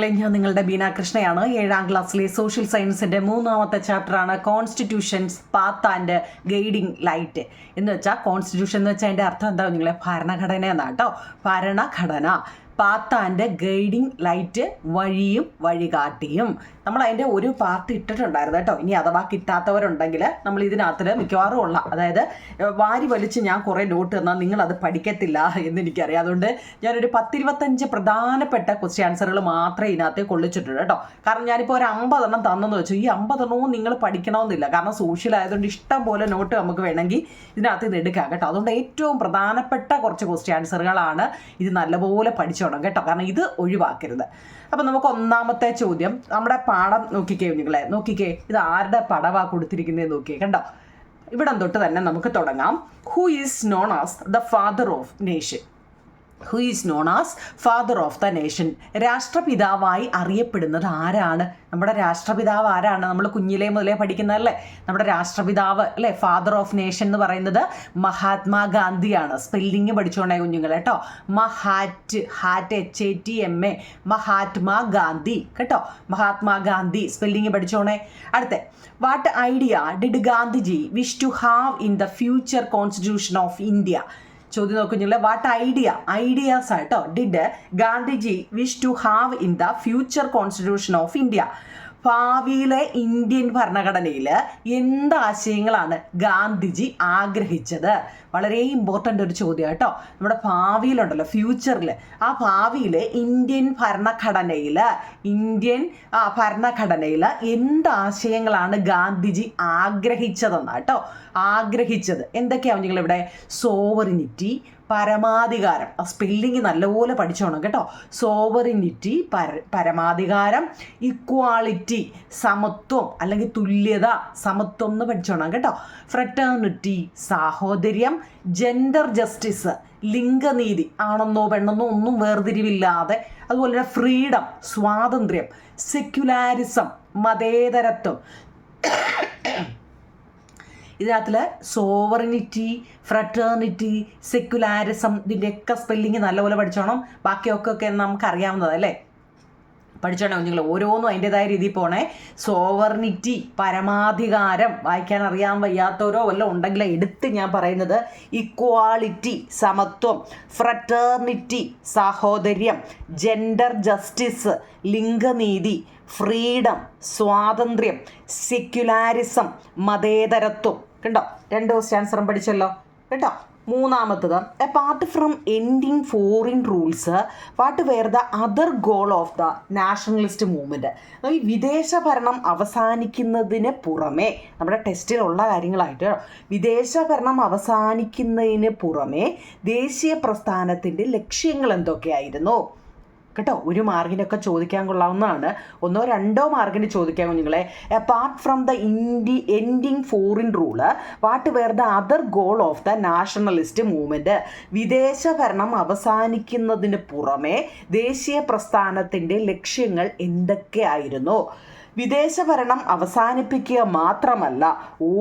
കുഞ്ഞുങ്ങളെ, ഞാൻ നിങ്ങളുടെ ബീന കൃഷ്ണയാണ്. 7ാം ക്ലാസ്സിലെ സോഷ്യൽ സയൻസിൻ്റെ 3ാമത്തെ ചാപ്റ്ററാണ് constitution's path and guiding light. എന്ന് വെച്ചാൽ കോൺസ്റ്റിറ്റ്യൂഷൻ എന്ന് വെച്ചാൽ അതിൻ്റെ അർത്ഥം എന്താ കുഞ്ഞുങ്ങളെ? ഭരണഘടന എന്നാണ് കേട്ടോ. ഭരണഘടന. പാത്ത് ആൻഡ് ഗൈഡിങ് ലൈറ്റ്, വഴിയും വഴികാട്ടിയും. നമ്മൾ അതിൻ്റെ ഒരു പാർട്ട് ഇട്ടിട്ടുണ്ടായിരുന്നു കേട്ടോ. ഇനി അഥവാ കിട്ടാത്തവരുണ്ടെങ്കിൽ നമ്മൾ ഇതിനകത്ത് മിക്കവാറും ഉള്ള, അതായത് വാരി വലിച്ച് ഞാൻ കുറേ നോട്ട് തന്നാൽ നിങ്ങളത് പഠിക്കത്തില്ല എന്നെനിക്കറിയാം. അതുകൊണ്ട് ഞാനൊരു 10-25 പ്രധാനപ്പെട്ട ക്വസ്റ്റ്യൻ ആൻസറുകൾ മാത്രമേ ഇതിനകത്ത് കൊള്ളിച്ചിട്ടുള്ളൂ കേട്ടോ. കാരണം ഞാനിപ്പോൾ ഒരു 50 എണ്ണം തന്നെന്ന് വെച്ചു. ഈ 50 എണ്ണവും നിങ്ങൾ പഠിക്കണമെന്നില്ല. കാരണം സോഷ്യൽ ആയതുകൊണ്ട് ഇഷ്ടം പോലെ നോട്ട് നമുക്ക് വേണമെങ്കിൽ ഇതിനകത്ത് നിന്ന് എടുക്കാം കേട്ടോ. അതുകൊണ്ട് ഏറ്റവും പ്രധാനപ്പെട്ട കുറച്ച് ക്വസ്റ്റ്യൻ ആൻസറുകളാണ്. ഇത് നല്ലപോലെ പഠിച്ചോണം കേട്ടോ. കാരണം ഇത് ഒഴിവാക്കരുത്. അപ്പം നമുക്ക് ഒന്നാമത്തെ ചോദ്യം, നമ്മുടെ പാഠം നോക്കിക്കേ കുഞ്ഞുങ്ങളെ, നോക്കിക്കേ. ഇത് ആരുടെ പടവാ കൊടുത്തിരിക്കുന്നത് നോക്കിയേ കണ്ടോ. ഇവിടം തൊട്ട് തന്നെ നമുക്ക് തുടങ്ങാം. Who is known as the father of nation? Who is known as father of the nation? രാഷ്ട്രപിതാവായി അറിയപ്പെടുന്നത് ആരാണ്? നമ്മുടെ രാഷ്ട്രപിതാവ് ആരാണ്? നമ്മൾ കുഞ്ഞിലേ മുതലേ പഠിക്കുന്നതല്ലേ നമ്മുടെ രാഷ്ട്രപിതാവ് അല്ലേ? ഫാദർ ഓഫ് നേഷൻ എന്ന് പറയുന്നത് മഹാത്മാഗാന്ധിയാണ്. സ്പെല്ലിങ് പഠിച്ചോണേ കുഞ്ഞുങ്ങൾ കേട്ടോ. HATMA, മഹാത്മാഗാന്ധി കേട്ടോ. മഹാത്മാഗാന്ധി സ്പെല്ലിങ് പഠിച്ചോണേ. അടുത്ത, what idea did Gandhiji wish to have in the future constitution of India? ചോദ്യം നോക്കുന്നില്ല. വാട്ട് ഐഡിയാസ് ആട്ടോ did Gandhiji wish to have in the future constitution of India? ഭാവിയിലെ ഇന്ത്യൻ ഭരണഘടനയിൽ എന്ത് ആശയങ്ങളാണ് ഗാന്ധിജി ആഗ്രഹിച്ചത്? വളരെ ഇമ്പോർട്ടൻ്റ് ഒരു ചോദ്യം കേട്ടോ. നമ്മുടെ ഭാവിയിലുണ്ടല്ലോ, ഫ്യൂച്ചറിൽ, ആ ഭാവിയിലെ ഇന്ത്യൻ ഭരണഘടനയിൽ എന്ത് ആശയങ്ങളാണ് ഗാന്ധിജി ആഗ്രഹിച്ചതെന്നാണ് കേട്ടോ. ആഗ്രഹിച്ചത് എന്തൊക്കെയാണ് നിങ്ങളിവിടെ? സോവറിനിറ്റി, പരമാധികാരം. ആ സ്പെല്ലിങ് നല്ലപോലെ പഠിച്ചോണം കേട്ടോ. സോവറിനിറ്റി, പരമാധികാരം. ഇക്വാളിറ്റി, സമത്വം അല്ലെങ്കിൽ തുല്യത, സമത്വം എന്ന് പഠിച്ചോണം കേട്ടോ. ഫ്രറ്റേണിറ്റി, സാഹോദര്യം. ജെൻഡർ ജസ്റ്റിസ്, ലിംഗനീതി, ആണെന്നോ പെണ്ണെന്നോ ഒന്നും വേർതിരിവില്ലാതെ. അതുപോലെ തന്നെ ഫ്രീഡം, സ്വാതന്ത്ര്യം. സെക്യുലാരിസം, മതേതരത്വം. ഇതിനകത്തിൽ സോവറിനിറ്റി, ഫ്രറ്റേണിറ്റി, സെക്യുലാരിസം, ഇതിൻ്റെയൊക്കെ സ്പെല്ലിങ് നല്ലപോലെ പഠിച്ചോണം. ബാക്കിയൊക്കെ നമുക്കറിയാവുന്നതല്ലേ. പഠിച്ചോണേ കുഞ്ഞുങ്ങൾ. ഓരോന്നും അതിൻ്റെതായ രീതിയിൽ പോണേ. സോവറിനിറ്റി, പരമാധികാരം. വായിക്കാൻ അറിയാൻ വയ്യാത്തവരോ വല്ലതും ഉണ്ടെങ്കിൽ എടുത്ത് ഞാൻ പറയുന്നത്. ഇക്വാളിറ്റി, സമത്വം. ഫ്രറ്റേണിറ്റി, സാഹോദര്യം. ജെൻഡർ ജസ്റ്റിസ്, ലിംഗനീതി. ഫ്രീഡം, സ്വാതന്ത്ര്യം. സെക്യുലാരിസം, മതേതരത്വം. കണ്ടോ, 2 ക്വസ്റ്റ്യൻ ആൻസറും പഠിച്ചല്ലോ കേട്ടോ. മൂന്നാമത്തത്, apart from ending foreign rules what were the other goal of the nationalist movement? ഈ വിദേശ ഭരണം അവസാനിക്കുന്നതിന് പുറമെ, നമ്മുടെ ടെസ്റ്റിലുള്ള കാര്യങ്ങളായിട്ട്, വിദേശ ഭരണം അവസാനിക്കുന്നതിന് പുറമെ ദേശീയ പ്രസ്ഥാനത്തിൻ്റെ ലക്ഷ്യങ്ങൾ എന്തൊക്കെയായിരുന്നു കേട്ടോ. 1 മാർക്കിനൊക്കെ ചോദിക്കാൻ കൊള്ളാവുന്നതാണ്. 1-2 മാർക്കിന് ചോദിക്കാൻ കുഞ്ഞുങ്ങളെ. Apart from the ending foreign rule what were the other goal of the nationalist movement? വിദേശ ഭരണം അവസാനിക്കുന്നതിന് പുറമെ ദേശീയ പ്രസ്ഥാനത്തിൻ്റെ ലക്ഷ്യങ്ങൾ എന്തൊക്കെയായിരുന്നു? വിദേശ ഭരണം അവസാനിപ്പിക്കുക മാത്രമല്ല,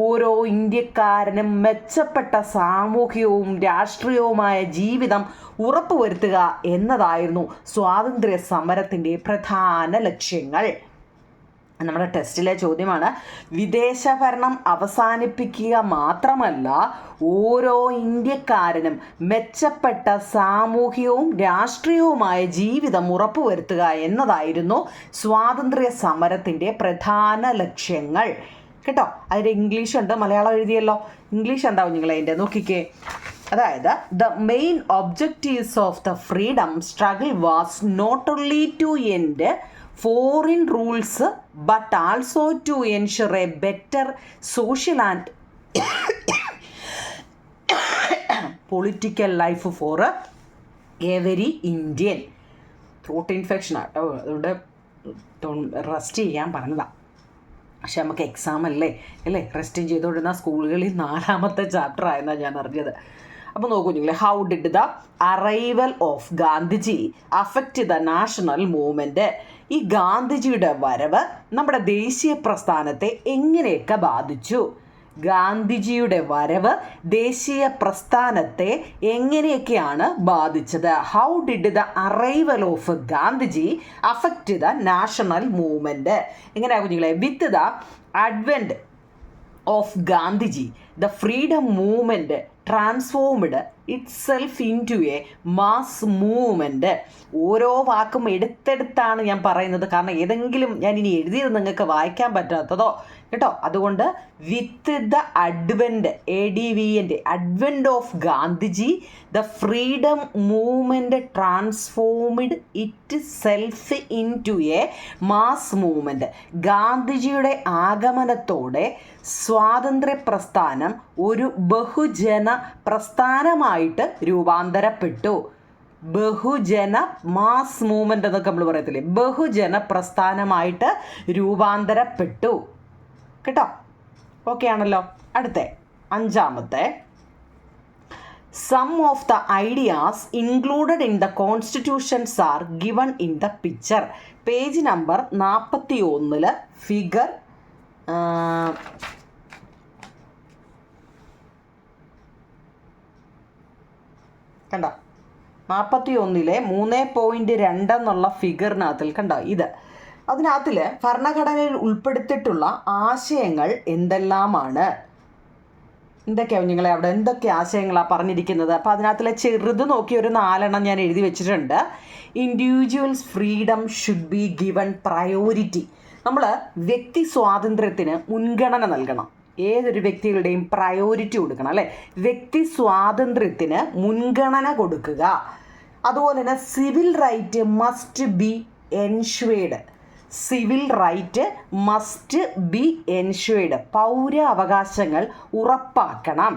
ഓരോ ഇന്ത്യക്കാരനും മെച്ചപ്പെട്ട സാമൂഹികവും രാഷ്ട്രീയവുമായ ജീവിതം ഉറപ്പുവരുത്തുക എന്നതായിരുന്നു സ്വാതന്ത്ര്യ സമരത്തിൻ്റെ പ്രധാന ലക്ഷ്യങ്ങൾ. നമ്മുടെ ടെസ്റ്റിലെ ചോദ്യമാണ്. വിദേശ ഭരണം അവസാനിപ്പിക്കുക മാത്രമല്ല, ഓരോ ഇന്ത്യക്കാരനും മെച്ചപ്പെട്ട സാമൂഹികവും രാഷ്ട്രീയവുമായ ജീവിതം ഉറപ്പുവരുത്തുക എന്നതായിരുന്നു സ്വാതന്ത്ര്യ സമരത്തിൻ്റെ പ്രധാന ലക്ഷ്യങ്ങൾ കേട്ടോ. അതിൻ്റെ ഇംഗ്ലീഷ് ഉണ്ട്, മലയാളം എഴുതിയല്ലോ. ഇംഗ്ലീഷ് എന്താവും നിങ്ങൾ അതിൻ്റെ നോക്കിക്കേ. അതായത്, the main objectives of the freedom struggle was not only to end foreign rules but also to ensure a better social and political life for every Indian. Throat infection ആട്ടോ, അതുകൊണ്ട് rest ചെയ്യാൻ പറഞ്ഞതാണ്. പക്ഷെ നമുക്ക് എക്സാം അല്ലേ റെസ്റ്റും ചെയ്തുകൊണ്ടിരുന്ന സ്കൂളുകളിൽ 4ാമത്തെ chapter ആയെന്നാണ് ഞാൻ അറിഞ്ഞത്. അപ്പോൾ നോക്കൂ നിങ്ങൾ, how did the arrival of Gandhiji affect the national movement? ഈ ഗാന്ധിജിയുടെ വരവ് നമ്മുടെ ദേശീയ പ്രസ്ഥാനത്തെ എങ്ങനെയൊക്കെ ബാധിച്ചു? ഗാന്ധിജിയുടെ വരവ് ദേശീയ പ്രസ്ഥാനത്തെ എങ്ങനെയൊക്കെയാണ് ബാധിച്ചത്? How did the arrival of Gandhiji affect the national movement? എങ്ങനെയാ കുഞ്ഞുങ്ങളെ? വിത്ത് the advent of Gandhiji, the freedom movement transformed itself into a mass movement. ഓരോ വാക്കും എടുത്തെടുത്താണ് ഞാൻ പറയുന്നത്, കാരണം ഏതെങ്കിലും ഞാൻ ഇനി എഴുതിയത് നിങ്ങൾക്ക് വായിക്കാൻ പറ്റാത്തതോ കേട്ടോ. അതുകൊണ്ട് വിത്ത് ദ അഡ്വെൻറ്റ്, ADVൻ്റെ advent of Gandhiji, the freedom movement transformed itself into a mass movement. ഗാന്ധിജിയുടെ ആഗമനത്തോടെ സ്വാതന്ത്ര്യ പ്രസ്ഥാനം ഒരു ബഹുജന പ്രസ്ഥാനമായിട്ട് രൂപാന്തരപ്പെട്ടു. ബഹുജന മാസ് മൂവ്മെൻ്റ് എന്നൊക്കെ നമ്മൾ പറയത്തില്ലേ, ബഹുജന പ്രസ്ഥാനമായിട്ട് രൂപാന്തരപ്പെട്ടു കേട്ടോ. ഓക്കെ ആണല്ലോ. അടുത്ത 5ാമത്തെ, some of the ideas included in the constitutions are given in the picture. Page number 41 figure കണ്ടോ, 41 3.2 എന്നുള്ള ഫിഗറിനകത്തിൽ കണ്ടോ ഇത്. അതിനകത്തിൽ ഭരണഘടനയിൽ ഉൾപ്പെടുത്തിയിട്ടുള്ള ആശയങ്ങൾ എന്തെല്ലാമാണ്? എന്തൊക്കെയാണ് കുഞ്ഞുങ്ങളെ അവിടെ എന്തൊക്കെ ആശയങ്ങളാണ് പറഞ്ഞിരിക്കുന്നത്? അപ്പോൾ അതിനകത്തിലെ ചെറുത് നോക്കി ഒരു 4 ഞാൻ എഴുതി വെച്ചിട്ടുണ്ട്. Individuals freedom should be given priority. നമ്മൾ വ്യക്തി സ്വാതന്ത്ര്യത്തിന് മുൻഗണന നൽകണം. ഏതൊരു വ്യക്തികളുടെയും പ്രയോറിറ്റി കൊടുക്കണം അല്ലേ, വ്യക്തി സ്വാതന്ത്ര്യത്തിന് മുൻഗണന കൊടുക്കുക. അതുപോലെ തന്നെ civil right must be ensured. Civil right must be ensured. പൗര അവകാശങ്ങൾ ഉറപ്പാക്കണം.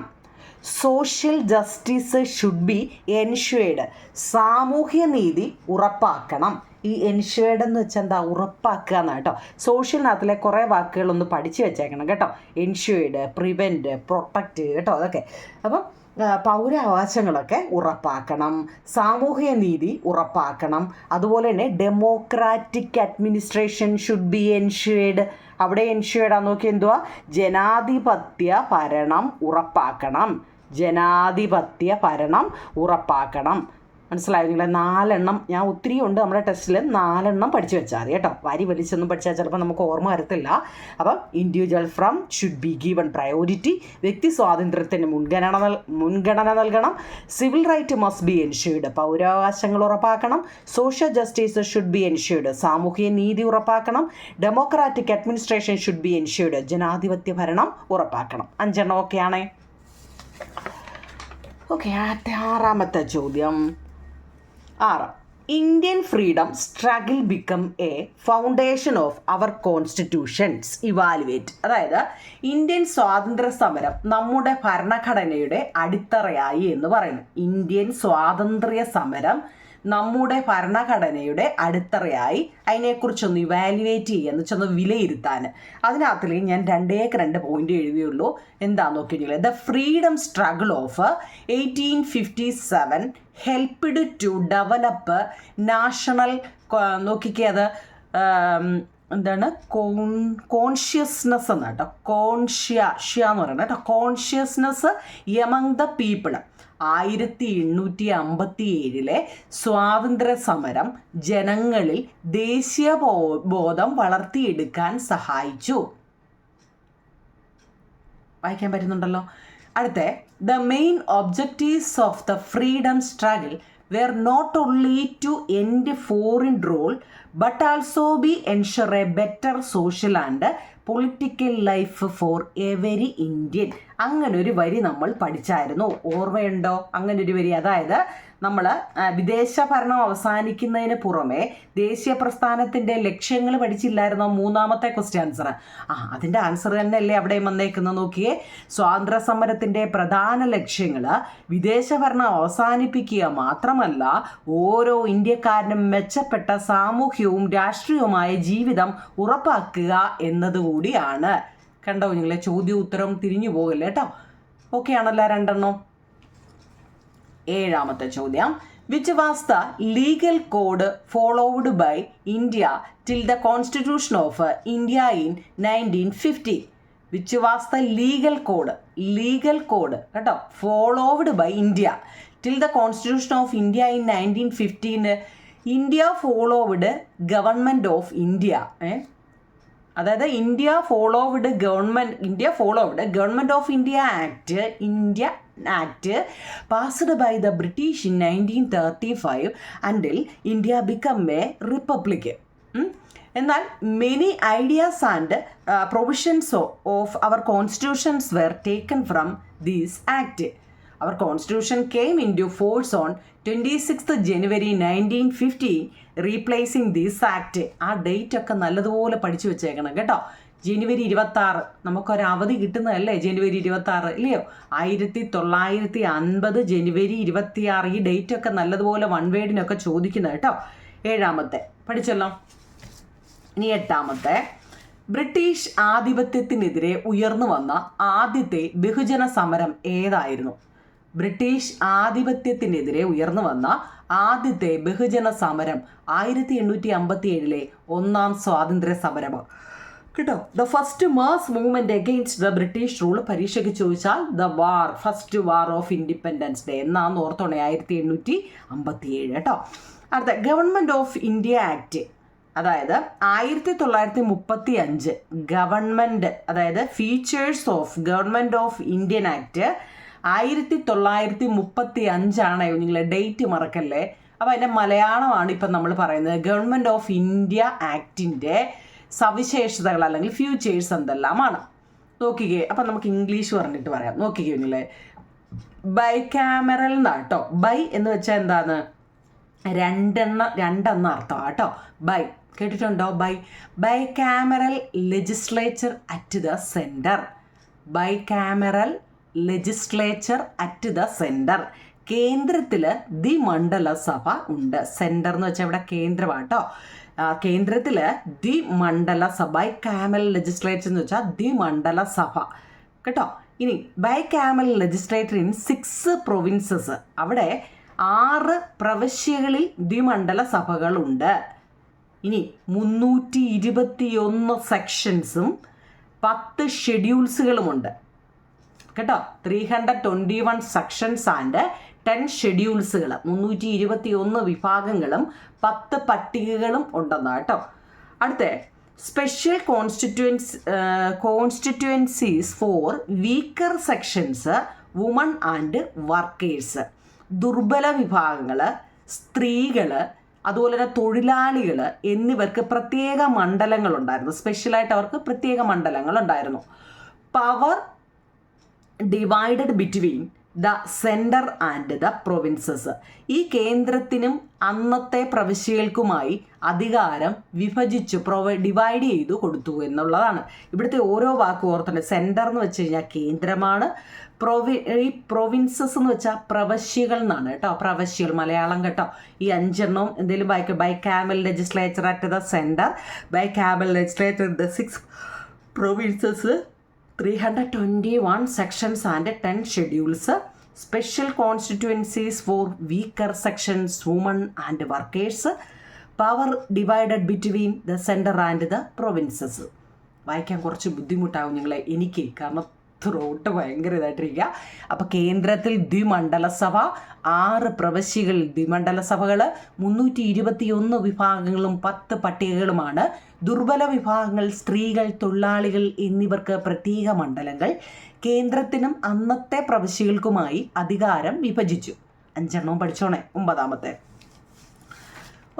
Social justice should be ensured. സാമൂഹ്യ നീതി ഉറപ്പാക്കണം. ഈ എൻഷ്വേർഡ് എന്ന് വെച്ചാൽ എന്താ? ഉറപ്പാക്കുക എന്നാണ് കേട്ടോ. സോഷ്യലിനകത്തിലെ കുറേ വാക്കുകളൊന്ന് പഠിച്ചു വെച്ചേക്കണം കേട്ടോ. എൻഷ്വേർഡ്, പ്രിവെൻറ്റ്, പ്രൊട്ടക്റ്റ് കേട്ടോ, അതൊക്കെ. അപ്പം പൗരാവകാശങ്ങളൊക്കെ ഉറപ്പാക്കണം, സാമൂഹിക നീതി ഉറപ്പാക്കണം. അതുപോലെ തന്നെ ഡെമോക്രാറ്റിക് അഡ്മിനിസ്ട്രേഷൻ ഷുഡ് ബി എൻഷ്വേർഡ്. അവിടെ എൻഷ്വേർഡാന്ന് നോക്കി എന്തുവാ? ജനാധിപത്യ ഭരണം ഉറപ്പാക്കണം. ജനാധിപത്യ ഭരണം ഉറപ്പാക്കണം. മനസ്സിലായോ നിങ്ങളെ? 4 ഞാൻ ഒത്തിരി ഉണ്ട് നമ്മുടെ ടെസ്റ്റിൽ, 4 പഠിച്ചു വെച്ചാൽ മതി കേട്ടോ. വരി വലിച്ചൊന്നും പഠിച്ചാൽ ചിലപ്പോൾ നമുക്ക് ഓർമ്മ വരത്തില്ല. അപ്പം individual freedom should be given priority. വ്യക്തി സ്വാതന്ത്ര്യത്തിന് മുൻഗണന നൽകണം. Civil right must be ensured. പൗരാവകാശങ്ങൾ ഉറപ്പാക്കണം. Social justice should be ensured. സാമൂഹിക നീതി ഉറപ്പാക്കണം. Democratic administration should be ensured. ജനാധിപത്യ ഭരണം ഉറപ്പാക്കണം. 5 ഓക്കെയാണേ. ഓക്കെ, 6ാമത്തെ ചോദ്യം. 6. Indian freedom struggle become a foundation of our constitutions. Evaluate. അതായത് ഇന്ത്യൻ സ്വാതന്ത്ര്യ സമരം നമ്മുടെ ഭരണഘടനയുടെ അടിത്തറയായി എന്ന് പറയുന്നു. ഇന്ത്യൻ സ്വാതന്ത്ര്യ സമരം നമ്മുടെ ഭരണഘടനയുടെ അടിത്തറയായി. അതിനെക്കുറിച്ചൊന്ന് ഇവാലുവേറ്റ് ചെയ്യുക എന്ന് വെച്ചാൽ ഒന്ന് വിലയിരുത്താൻ. അതിനകത്തിൽ ഞാൻ 2 പോയിന്റ് എഴുതിയുള്ളൂ. എന്താണെന്ന് നോക്കിയെങ്കിൽ the freedom struggle of 1857 helped to develop national, നോക്കിക്കേ അത് എന്താണ്, കോൺഷ്യസ്നെസ് എന്ന് കേട്ടോ. ഷ്യ എന്ന് പറയുന്നത് കേട്ടോ. Consciousness among the people. 1857 സ്വാതന്ത്ര്യ സമരം ജനങ്ങളിൽ ദേശീയ ബോധം വളർത്തിയെടുക്കാൻ സഹായിച്ചു. വായിക്കാൻ പറ്റുന്നുണ്ടല്ലോ. അടുത്ത, the main objectives of the freedom struggle were not only to end foreign rule but also be ensure a better social and political life for every Indian. അങ്ങനൊരു വരി നമ്മൾ പഠിച്ചായിരുന്നു, ഓർമ്മയുണ്ടോ? അങ്ങനൊരു വരി, അതായത് നമ്മൾ വിദേശ ഭരണം അവസാനിക്കുന്നതിന് പുറമെ ദേശീയ പ്രസ്ഥാനത്തിൻ്റെ ലക്ഷ്യങ്ങൾ പഠിച്ചില്ലായിരുന്നോ? 3ാമത്തെ ക്വസ്റ്റ്യൻ ആൻസർ. അതിൻ്റെ ആൻസർ തന്നെയല്ലേ അവിടെ വന്നേക്കുന്നത്. നോക്കിയേ, സ്വാതന്ത്ര്യ സമരത്തിൻ്റെ പ്രധാന ലക്ഷ്യങ്ങൾ വിദേശ ഭരണം അവസാനിപ്പിക്കുക മാത്രമല്ല ഓരോ ഇന്ത്യക്കാരനും മെച്ചപ്പെട്ട സാമൂഹ്യവും രാഷ്ട്രീയവുമായ ജീവിതം ഉറപ്പാക്കുക എന്നതുകൂടിയാണ്. കണ്ടോ നിങ്ങളെ? ചോദ്യം ഉത്തരം തിരിഞ്ഞു പോകല്ലേ കേട്ടോ. ഓക്കെ ആണല്ലോ 2. 7ാമത്തെ ചോദ്യം. Which was the legal code followed by India till the constitution of India in 1950? Which was the legal code കേട്ടോ followed by India till the constitution of India in 1915. India followed government of India. അതായത് India followed government of India act passed by the British in 1935 until India become a republic. എന്നാൽ many ideas and provisions of our constitutions were taken from these act. Our constitution came into force on 26th January 1950, replacing this act. ആ date ഒക്കെ നല്ലതുപോലെ പഠിച്ചു വെച്ചേക്കണം കേട്ടോ. ജനുവരി 26 നമുക്കൊരവധി കിട്ടുന്നതല്ലേ ജനുവരി 26 ഇല്ലയോ? 1950 ജനുവരി 26. ഈ ഡേറ്റ് ഒക്കെ നല്ലതുപോലെ വൺ വേർഡിനൊക്കെ ചോദിക്കുന്നത് കേട്ടോ. 7ാമത്തെ പഠിച്ചല്ലോ. ഇനി 8ാമത്തെ, ബ്രിട്ടീഷ് ആധിപത്യത്തിനെതിരെ ഉയർന്നു വന്ന ആദ്യത്തെ ബഹുജന സമരം ഏതായിരുന്നു? ബ്രിട്ടീഷ് ആധിപത്യത്തിനെതിരെ ഉയർന്നു വന്ന ആദ്യത്തെ ബഹുജന സമരം 1857 ഒന്നാം സ്വാതന്ത്ര്യ സമരമാണ് കേട്ടോ. The first mass movement against the British rule പരീക്ഷയ്ക്ക് ചോദിച്ചാൽ first war of independence day എന്നാന്ന് ഓർത്തോണേ 1857 കേട്ടോ. അടുത്ത ഗവൺമെൻറ് ഓഫ് ഇന്ത്യ ആക്ട്, അതായത് 1935 ഗവൺമെൻറ്, അതായത് features of government of Indian act 1935 നിങ്ങളെ ഡേറ്റ് മറക്കല്ലേ. അപ്പോൾ അതിൻ്റെ മലയാളമാണ് ഇപ്പം നമ്മൾ പറയുന്നത്. ഗവൺമെൻറ് ഓഫ് ഇന്ത്യ ആക്ടിൻ്റെ സവിശേഷതകൾ അല്ലെങ്കിൽ ഫ്യൂച്ചേഴ്സ് എന്തെല്ലാമാണ് നോക്കിക്കേ. അപ്പം നമുക്ക് ഇംഗ്ലീഷ് പറഞ്ഞിട്ട് പറയാം. നോക്കിക്കേ നിങ്ങളെ, ബൈകാമറൽ എന്നാണ് കേട്ടോ. ബൈ എന്ന് വെച്ചാൽ എന്താണ്? രണ്ടെന്ന അർത്ഥമാണ് കേട്ടോ. ബൈ കേട്ടിട്ടുണ്ടോ? Bicameral legislature at the centre. Bicameral legislature at the centre. കേന്ദ്രത്തിൽ ദ്വിമണ്ഡല സഭ ഉണ്ട്. സെൻറ്റർ എന്ന് വെച്ചാൽ ഇവിടെ കേന്ദ്രമാണ് കേട്ടോ. കേന്ദ്രത്തിൽ ദ്വിമണ്ഡല സഭ. ബൈകാമറൽ ലെജിസ്ലേച്ചർ എന്ന് വെച്ചാൽ ദ്വിമണ്ഡല സഭ കേട്ടോ. ഇനി ബൈകാമറൽ ലെജിസ്ലേച്ചർ ഇൻ 6 പ്രൊവിൻസസ്. അവിടെ 6 പ്രവിശ്യകളിൽ ദ്വിമണ്ഡല സഭകളുണ്ട്. ഇനി 321 സെക്ഷൻസും 10 ഷെഡ്യൂൾസുകളുമുണ്ട് കേട്ടോ. 321 സെക്ഷൻസ് ആൻഡ് 10 ഷെഡ്യൂൾസുകൾ, 321 വിഭാഗങ്ങളും 10 പട്ടികകളും ഉണ്ടെന്നാണ് കേട്ടോ. അടുത്ത special constituencies for weaker sections, women and workers. ദുർബല വിഭാഗങ്ങൾ, സ്ത്രീകൾ, അതുപോലെ തന്നെ തൊഴിലാളികൾ എന്നിവർക്ക് പ്രത്യേക മണ്ഡലങ്ങളുണ്ടായിരുന്നു. സ്പെഷ്യലായിട്ട് അവർക്ക് പ്രത്യേക മണ്ഡലങ്ങളുണ്ടായിരുന്നു. Power divided between the centre and the provinces. ഈ കേന്ദ്രത്തിനും അന്നത്തെ പ്രവിശ്യകൾക്കുമായി അധികാരം വിഭജിച്ചു ഡിവൈഡ് ചെയ്തു കൊടുത്തു എന്നുള്ളതാണ്. ഇവിടുത്തെ ഓരോ വാക്കും ഓർത്തുണ്ട്. സെൻറ്റർ എന്ന് വെച്ച് കഴിഞ്ഞാൽ കേന്ദ്രമാണ്. ഈ പ്രൊവിൻസസ് എന്ന് വെച്ചാൽ പ്രവശ്യകൾ എന്നാണ് കേട്ടോ. പ്രവശ്യകൾ മലയാളം കേട്ടോ. ഈ 5 എന്തെങ്കിലും വായിക്കും. Bicameral legislature at the centre, bicameral legislature in the 6 provinces, 321 sections and 10 schedules, special constituencies for weaker sections, women and workers, power divided between the centre and the provinces. വായിക്കാൻ കുറച്ച് ബുദ്ധിമുട്ടാവും നിങ്ങളെ എനിക്ക്, കാരണം ത്രോട്ട് ഭയങ്കര ഇതായിട്ടിരിക്കുക. അപ്പോൾ കേന്ദ്രത്തിൽ ദ്വിമണ്ഡല സഭ, 6 പ്രവശ്യകളിൽ ദ്വിമണ്ഡല സഭകൾ, 321 വിഭാഗങ്ങളും 10 പട്ടികകളുമാണ്. ദുർബല വിഭാഗങ്ങൾ, സ്ത്രീകൾ, തൊഴിലാളികൾ എന്നിവർക്ക് പ്രത്യേക മണ്ഡലങ്ങൾ. കേന്ദ്രത്തിനും അന്നത്തെ പ്രവശ്യകൾക്കുമായി അധികാരം വിഭജിച്ചു. 5 പഠിച്ചോണേ. 9ാമത്തെ.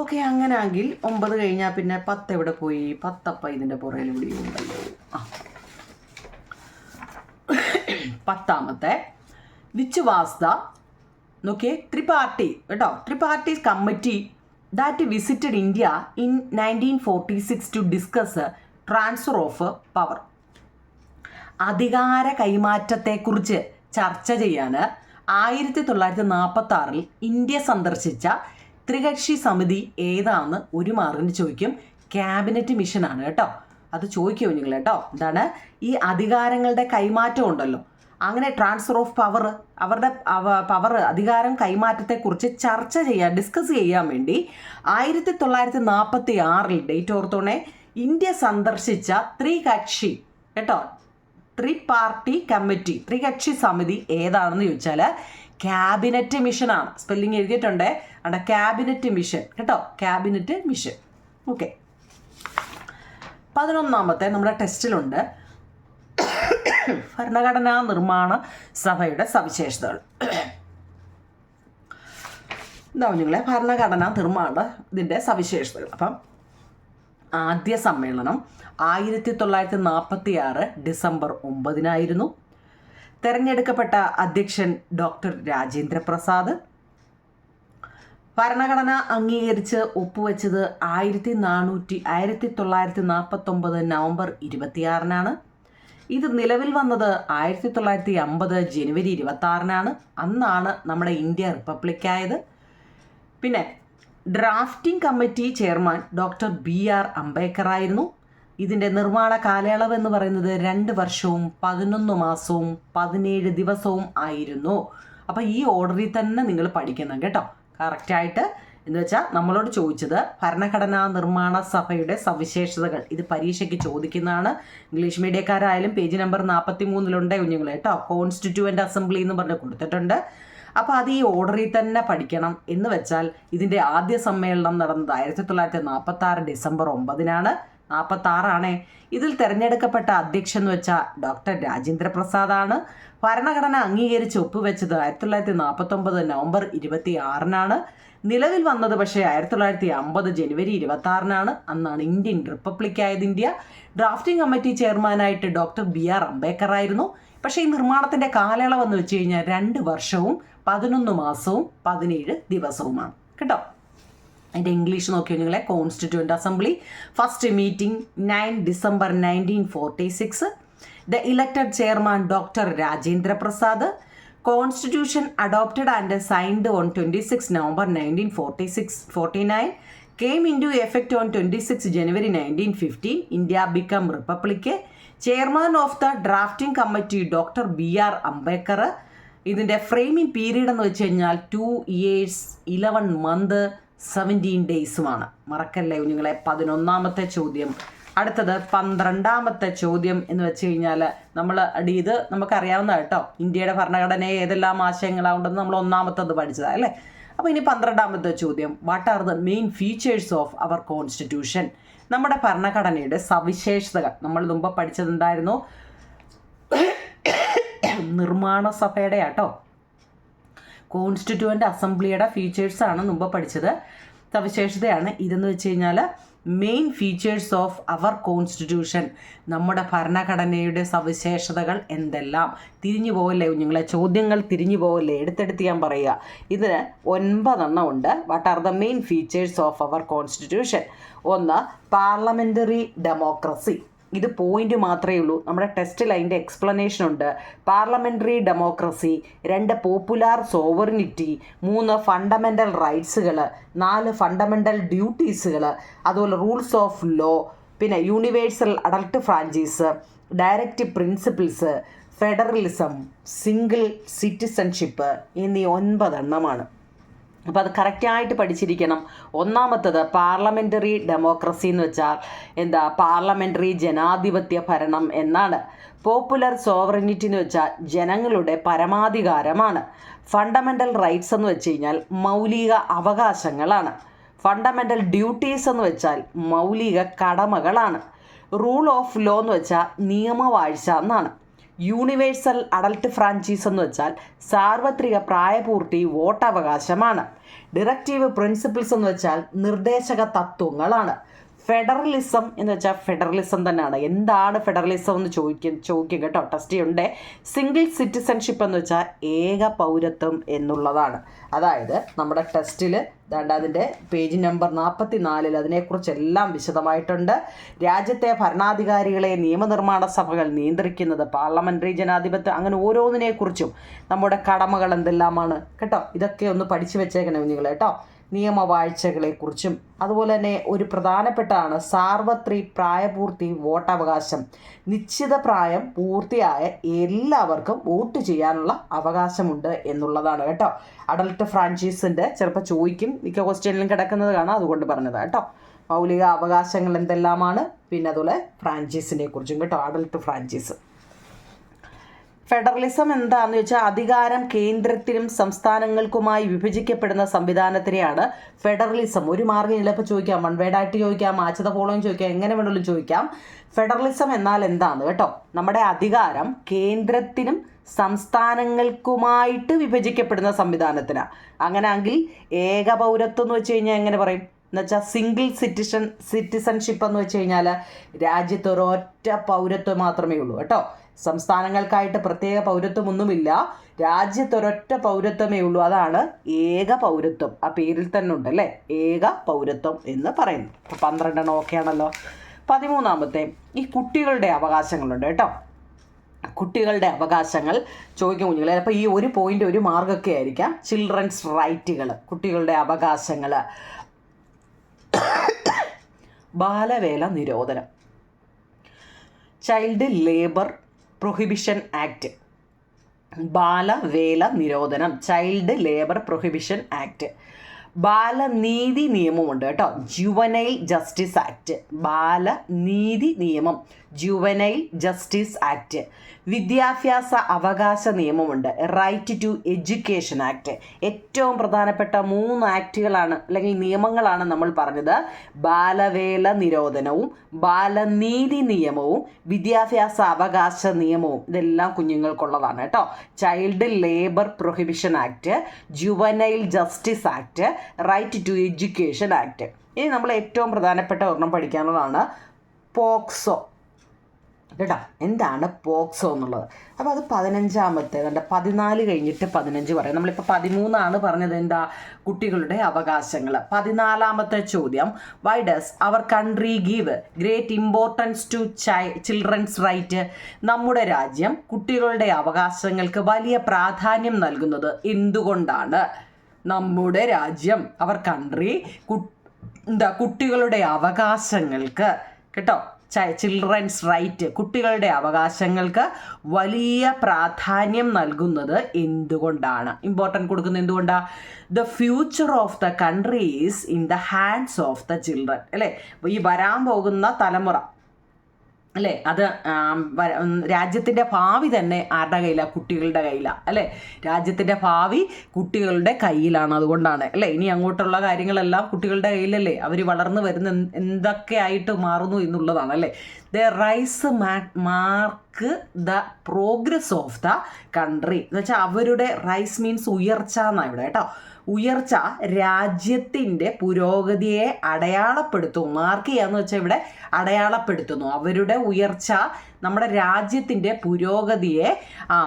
ഓക്കെ, അങ്ങനെയാണെങ്കിൽ 9 കഴിഞ്ഞാൽ പിന്നെ 10 എവിടെ പോയി? 10 ഇതിൻ്റെ പുറകിൽ ഇവിടെ ഉണ്ടല്ലോ. 10ാമത്തെ, വിച്ച് വാസ് ദ ത്രിപാർട്ടി കേട്ടോ. Tripartite committee that visited India in 1946 to discuss transfer of power. അധികാര കൈമാറ്റത്തെക്കുറിച്ച് ചർച്ച ചെയ്യാൻ 1946 ഇന്ത്യ സന്ദർശിച്ച ത്രികക്ഷി സമിതി ഏതാന്ന് ഒരു മാർക്കിന് ചോദിക്കും. ക്യാബിനറ്റ് മിഷനാണ് കേട്ടോ. അത് ചോദിക്കുമോ നിങ്ങൾ കേട്ടോ. എന്താണ് ഈ അധികാരങ്ങളുടെ കൈമാറ്റം ഉണ്ടല്ലോ, അങ്ങനെ ട്രാൻസ്ഫർ ഓഫ് പവർ, അവരുടെ പവർ അധികാരം കൈമാറ്റത്തെക്കുറിച്ച് ചർച്ച ചെയ്യാൻ, ഡിസ്കസ് ചെയ്യാൻ വേണ്ടി 1946 ഡേറ്റ് ഓർത്തോണേ, ഇന്ത്യ സന്ദർശിച്ച ത്രികക്ഷി കേട്ടോ. ത്രിപാർട്ടി കമ്മിറ്റി, ത്രികക്ഷി സമിതി ഏതാണെന്ന് ചോദിച്ചാൽ ക്യാബിനറ്റ് മിഷനാണ്. സ്പെല്ലിംഗ് എഴുതിയിട്ടുണ്ട് അവിടെ, ക്യാബിനറ്റ് മിഷൻ കേട്ടോ, ക്യാബിനറ്റ് മിഷൻ. ഓക്കെ, 11ാമത്തെ നമ്മുടെ ടെസ്റ്റിലുണ്ട് ഭരണഘടനാ നിർമ്മാണ സഭയുടെ സവിശേഷതകൾ. എന്താ നിങ്ങളെ ഭരണഘടനാ നിർമ്മാണ ഇതിൻ്റെ സവിശേഷതകൾ. അപ്പം ആദ്യ സമ്മേളനം 1946 ഡിസംബർ 9 തെരഞ്ഞെടുക്കപ്പെട്ട അധ്യക്ഷൻ ഡോക്ടർ രാജേന്ദ്ര പ്രസാദ്. ഭരണഘടന അംഗീകരിച്ച് ഒപ്പുവെച്ചത് 1949 നവംബർ 26 ഇത് നിലവിൽ വന്നത് 1950 ജനുവരി 26 അന്നാണ് നമ്മുടെ ഇന്ത്യ റിപ്പബ്ലിക്കായത്. പിന്നെ drafting committee chairman doctor BR Ambedkar ആയിരുന്നു. ഇതിൻ്റെ നിർമ്മാണ കാലയളവ് എന്ന് പറയുന്നത് 2 വർഷവും 11 മാസവും 17 ദിവസവും ആയിരുന്നു. അപ്പോൾ ഈ ഓർഡറിൽ തന്നെ നിങ്ങൾ പഠിക്കണം കേട്ടോ, കറക്റ്റായിട്ട്. എന്ന് വെച്ചാൽ നമ്മളോട് ചോദിച്ചത് ഭരണഘടനാ നിർമ്മാണ സഭയുടെ സവിശേഷതകൾ, ഇത് പരീക്ഷയ്ക്ക് ചോദിക്കുന്നതാണ്. ഇംഗ്ലീഷ് മീഡിയക്കാരായാലും പേജ് നമ്പർ 43 കുഞ്ഞുങ്ങൾ കേട്ടോ, കോൺസ്റ്റിറ്റ്യൂവൻ്റ് അസംബ്ലി എന്ന് പറഞ്ഞ് കൊടുത്തിട്ടുണ്ട്. അപ്പോൾ അത് ഈ ഓർഡറിൽ തന്നെ പഠിക്കണം. എന്ന് വെച്ചാൽ ഇതിൻ്റെ ആദ്യ സമ്മേളനം നടന്നത് 1946 ഡിസംബർ 9 46 ഇതിൽ തിരഞ്ഞെടുക്കപ്പെട്ട അധ്യക്ഷൻ എന്ന് വെച്ചാൽ ഡോക്ടർ രാജേന്ദ്ര പ്രസാദാണ്. ഭരണഘടന അംഗീകരിച്ച് ഒപ്പുവെച്ചത് 1949 നവംബർ 26 നിലവിൽ വന്നത് പക്ഷേ 1950 ജനുവരി 26 അന്നാണ് ഇന്ത്യൻ റിപ്പബ്ലിക് ആയത് ഇന്ത്യ. ഡ്രാഫ്റ്റിംഗ് കമ്മിറ്റി ചെയർമാനായിട്ട് ഡോക്ടർ BR അംബേദ്കർ ആയിരുന്നു. പക്ഷേ ഈ നിർമ്മാണത്തിൻ്റെ കാലയളവെന്ന് വെച്ച് കഴിഞ്ഞാൽ 2 വർഷവും 11 മാസവും 17 ദിവസവുമാണ് കേട്ടോ. അതിൻ്റെ ഇംഗ്ലീഷ് നോക്കിയോ നിങ്ങളെ, constituent assembly first meeting 9 December 1946 the elected chairman doctor Rajendra Prasad. Constitution adopted and signed on 26 November 1949 came into effect on 26 January 1915 India became republic. Chairman of the drafting committee doctor BR Ambedkar. ഇതിൻ്റെ framing period എന്ന് വെച്ച് കഴിഞ്ഞാൽ 2 years 11 months 17 daysമാണ്. മറക്കല്ലേ നിങ്ങളെ. 11ാമത്തെ ചോദ്യം. അടുത്തത് 12ാമത്തെ ചോദ്യം എന്ന് വെച്ച് കഴിഞ്ഞാൽ ഇത് നമുക്കറിയാവുന്ന കേട്ടോ, ഇന്ത്യയുടെ ഭരണഘടനയെ ഏതെല്ലാം ആശയങ്ങളാവുണ്ടെന്ന് നമ്മൾ 1ാമത്തത് പഠിച്ചതാണ് അല്ലേ. അപ്പോൾ ഇനി 12ാമത്തെ ചോദ്യം, what are the main features of our constitution? നമ്മുടെ ഭരണഘടനയുടെ സവിശേഷതകൾ. നമ്മൾ മുമ്പ് പഠിച്ചത് എന്തായിരുന്നു? നിർമ്മാണ സഭയുടെ കേട്ടോ, കോൺസ്റ്റിറ്റ്യൂവൻ്റ് അസംബ്ലിയുടെ ഫീച്ചേഴ്സാണ് മുമ്പ് പഠിച്ചത്. സവിശേഷതയാണ് ഇതെന്ന് വെച്ച് കഴിഞ്ഞാൽ main features of our constitution, നമ്മുടെ ഭരണഘടനയുടെ സവിശേഷതകൾ എന്തെല്ലാം. തിരിഞ്ഞു പോകല്ലേ കുഞ്ഞുങ്ങളെ, ചോദ്യങ്ങൾ തിരിഞ്ഞു പോകല്ലേ, എടുത്തെടുത്ത് ഞാൻ പറയുക. ഇതിന് 9 ഉണ്ട്. What are the main features of our constitution? 1 parliamentary democracy. ഇത് പോയിന്റ് മാത്രമേ ഉള്ളൂ. നമ്മുടെ ടെസ്റ്റിൽ അതിൻ്റെ എക്സ്പ്ലനേഷൻ ഉണ്ട്. Parliamentary democracy. 2 popular sovereignty. 3 fundamental റൈറ്റ്സുകൾ. 4 ഫണ്ടമെൻ്റൽ ഡ്യൂട്ടീസുകൾ. അതുപോലെ റൂൾസ് ഓഫ് ലോ. പിന്നെ universal adult franchise, directive principles, federalism, single citizenship എന്നീ 9 അപ്പോൾ അത് കറക്റ്റായിട്ട് പഠിച്ചിരിക്കണം. 1ാമത്തത് പാർലമെൻ്ററി ഡെമോക്രസി എന്ന് വെച്ചാൽ എന്താ? പാർലമെൻ്ററി ജനാധിപത്യ ഭരണം എന്നാണ്. പോപ്പുലർ സോവറിനിറ്റി എന്ന് വെച്ചാൽ ജനങ്ങളുടെ പരമാധികാരമാണ്. ഫണ്ടമെൻ്റൽ റൈറ്റ്സ് എന്ന് വെച്ച് കഴിഞ്ഞാൽ മൗലിക അവകാശങ്ങളാണ്. ഫണ്ടമെൻ്റൽ ഡ്യൂട്ടീസ് എന്ന് വെച്ചാൽ മൗലിക കടമകളാണ്. റൂൾ ഓഫ് ലോ എന്ന് വെച്ചാൽ നിയമവാഴ്ച എന്നാണ്. യൂണിവേഴ്സൽ അഡൾട്ട് ഫ്രാഞ്ചൈസ് എന്ന് വെച്ചാൽ സാർവത്രിക പ്രായപൂർത്തി വോട്ടവകാശമാണ്. ഡയറക്റ്റീവ് പ്രിൻസിപ്പിൾസ് എന്ന് വെച്ചാൽ നിർദ്ദേശക തത്വങ്ങളാണ്. ഫെഡറലിസം എന്ന് വെച്ചാൽ ഫെഡറലിസം തന്നെയാണ്. എന്താണ് ഫെഡറലിസം എന്ന് ചോദിക്കും കേട്ടോ, ടെസ്റ്റ് ഉണ്ട്. സിംഗിൾ സിറ്റിസൺഷിപ്പ് എന്ന് വെച്ചാൽ ഏക പൗരത്വം എന്നുള്ളതാണ്. അതായത് നമ്മുടെ ടെസ്റ്റിൽ അതിൻ്റെ പേജ് നമ്പർ 44 അതിനെക്കുറിച്ചെല്ലാം വിശദമായിട്ടുണ്ട്. രാജ്യത്തെ ഭരണാധികാരികളെ നിയമനിർമ്മാണ സഭകൾ നിയന്ത്രിക്കുന്നത് പാർലമെൻ്ററി ജനാധിപത്യം, അങ്ങനെ ഓരോന്നിനെക്കുറിച്ചും നമ്മുടെ കടമകൾ എന്തെല്ലാമാണ് കേട്ടോ, ഇതൊക്കെ ഒന്ന് പഠിച്ചു വെച്ചേക്കണം നിങ്ങൾ കേട്ടോ. നിയമവാഴ്ചകളെക്കുറിച്ചും അതുപോലെ തന്നെ ഒരു പ്രധാനപ്പെട്ടതാണ് സാർവത്രിക പ്രായപൂർത്തി വോട്ടവകാശം. നിശ്ചിത പ്രായം പൂർത്തിയായ എല്ലാവർക്കും വോട്ട് ചെയ്യാനുള്ള അവകാശമുണ്ട് എന്നുള്ളതാണ് കേട്ടോ. അഡൾട്ട് ഫ്രാഞ്ചൈസിൻ്റെ ചിലപ്പോൾ ചോദിക്കും, മിക്ക ക്വസ്റ്റ്യനിലും കിടക്കുന്നത് കാണാം, അതുകൊണ്ട് പറഞ്ഞതാണ് കേട്ടോ. മൗലിക അവകാശങ്ങൾ എന്തെല്ലാമാണ്, പിന്നെ അതുപോലെ ഫ്രാഞ്ചൈസിനെ കുറിച്ചും കേട്ടോ, അഡൾട്ട് ഫ്രാഞ്ചൈസ്. ഫെഡറലിസം എന്താണെന്ന് വെച്ചാൽ അധികാരം കേന്ദ്രത്തിനും സംസ്ഥാനങ്ങൾക്കുമായി വിഭജിക്കപ്പെടുന്ന സംവിധാനത്തിനെയാണ് ഫെഡറലിസം. ഒരു മാർഗ്ഗം ചിലപ്പോൾ ചോദിക്കാം, വൺ വേർഡായിട്ട് ചോദിക്കാം, മാച്ച് ദ ഫോളോയിങ് ചോദിക്കാം, എങ്ങനെ വേണമെങ്കിലും ചോദിക്കാം. ഫെഡറലിസം എന്നാൽ എന്താണ് കേട്ടോ? നമ്മുടെ അധികാരം കേന്ദ്രത്തിനും സംസ്ഥാനങ്ങൾക്കുമായിട്ട് വിഭജിക്കപ്പെടുന്ന സംവിധാനത്തിനാണ്. അങ്ങനെയെങ്കിൽ ഏക പൗരത്വം എന്ന് വെച്ച് കഴിഞ്ഞാൽ എങ്ങനെ പറയും എന്നുവെച്ചാൽ സിംഗിൾ സിറ്റിസൺഷിപ്പ് എന്ന് വെച്ച് കഴിഞ്ഞാൽ രാജ്യത്ത് ഒരൊറ്റ പൗരത്വം മാത്രമേ ഉള്ളൂ കേട്ടോ. സംസ്ഥാനങ്ങൾക്കായിട്ട് പ്രത്യേക പൗരത്വമൊന്നുമില്ല, രാജ്യത്തൊരൊറ്റ പൗരത്വമേ ഉള്ളൂ. അതാണ് ഏക പൗരത്വം. ആ പേരിൽ തന്നെ ഉണ്ട് അല്ലേ, ഏക പൗരത്വം എന്ന് പറയുന്നു. 12 ഓക്കെ ആണല്ലോ. 13 ഈ കുട്ടികളുടെ അവകാശങ്ങളുണ്ട് കേട്ടോ. കുട്ടികളുടെ അവകാശങ്ങൾ ചോദിക്കും കുഞ്ഞുങ്ങളെ. അപ്പോൾ ഈ ഒരു പോയിന്റ് ഒരു മാർഗ്ഗമൊക്കെ ആയിരിക്കാം. ചിൽഡ്രൻസ് റൈറ്റുകൾ, കുട്ടികളുടെ അവകാശങ്ങൾ. ബാലവേല നിരോധനം, ചൈൽഡ് ലേബർ പ്രൊഹിബിഷൻ ആക്ട്. ബാലവേല നിരോധനം, ചൈൽഡ് ലേബർ പ്രൊഹിബിഷൻ ആക്ട്. ബാലനീതി നിയമമുണ്ട് കേട്ടോ, ജുവനൈൽ ജസ്റ്റിസ് ആക്ട്. ബാലനീതി നിയമം, ജുവനൈൽ ജസ്റ്റിസ് ആക്ട്. വിദ്യാഭ്യാസ അവകാശ നിയമമുണ്ട്, റൈറ്റ് ടു എഡ്യൂക്കേഷൻ ആക്ട്. ഏറ്റവും പ്രധാനപ്പെട്ട 3 ആക്ടുകളാണ് അല്ലെങ്കിൽ നിയമങ്ങളാണ് നമ്മൾ പറഞ്ഞത്. ബാലവേല നിരോധനവും ബാലനീതി നിയമവും വിദ്യാഭ്യാസ അവകാശ നിയമവും. ഇതെല്ലാം കുഞ്ഞുങ്ങൾക്കുള്ളതാണ് കേട്ടോ. Child labour prohibition act, juvenile justice act, right to education act. ഇനി നമ്മൾ ഏറ്റവും പ്രധാനപ്പെട്ട ഒരെണ്ണം പഠിക്കാനുള്ളതാണ് പോക്സോ കേട്ടോ. എന്താണ് പോക്സോ എന്നുള്ളത്? അപ്പോൾ അത് 15 14 കഴിഞ്ഞിട്ട് 15 പറയും. നമ്മളിപ്പോൾ 13 പറഞ്ഞത്. എന്താ? കുട്ടികളുടെ അവകാശങ്ങൾ. 14 ചോദ്യം, why does our country give great importance to children's right? നമ്മുടെ രാജ്യം കുട്ടികളുടെ അവകാശങ്ങൾക്ക് വലിയ പ്രാധാന്യം നൽകുന്നത് എന്തുകൊണ്ടാണ്? നമ്മുടെ രാജ്യം, അവർ കൺട്രി, കുട്ടികളുടെ അവകാശങ്ങൾക്ക് കേട്ടോ, ചിൽഡ്രൻസ് റൈറ്റ്, കുട്ടികളുടെ അവകാശങ്ങൾക്ക് വലിയ പ്രാധാന്യം നൽകുന്നത് എന്തുകൊണ്ടാണ്? ഇമ്പോർട്ടൻറ്റ് കൊടുക്കുന്നത് എന്തുകൊണ്ടാണ്? The future of the country is in the hands of the children അല്ലേ. ഈ വരാൻ പോകുന്ന തലമുറ അല്ലേ, അത് രാജ്യത്തിൻ്റെ ഭാവി തന്നെ ആരുടെ കയ്യിലാണ്? കുട്ടികളുടെ കയ്യിലാണ് അല്ലേ. രാജ്യത്തിൻ്റെ ഭാവി കുട്ടികളുടെ കയ്യിലാണ്. അതുകൊണ്ടാണ് അല്ലേ. ഇനി അങ്ങോട്ടുള്ള കാര്യങ്ങളെല്ലാം കുട്ടികളുടെ കയ്യിലല്ലേ. അവർ വളർന്നു വരുന്ന എന്തൊക്കെയായിട്ട് മാറുന്നു എന്നുള്ളതാണ് അല്ലേ. The rise mark the progress of the country എന്ന് വെച്ചാൽ അവരുടെ റൈസ് മീൻസ് ഉയർച്ച എന്നാണ് ഇവിടെ കേട്ടോ. ഉയർച്ച രാജ്യത്തിൻ്റെ പുരോഗതിയെ അടയാളപ്പെടുത്തും. മാർക്ക് ചെയ്യാന്ന് വെച്ചാൽ ഇവിടെ അടയാളപ്പെടുത്തുന്നു. അവരുടെ ഉയർച്ച നമ്മുടെ രാജ്യത്തിൻ്റെ പുരോഗതിയെ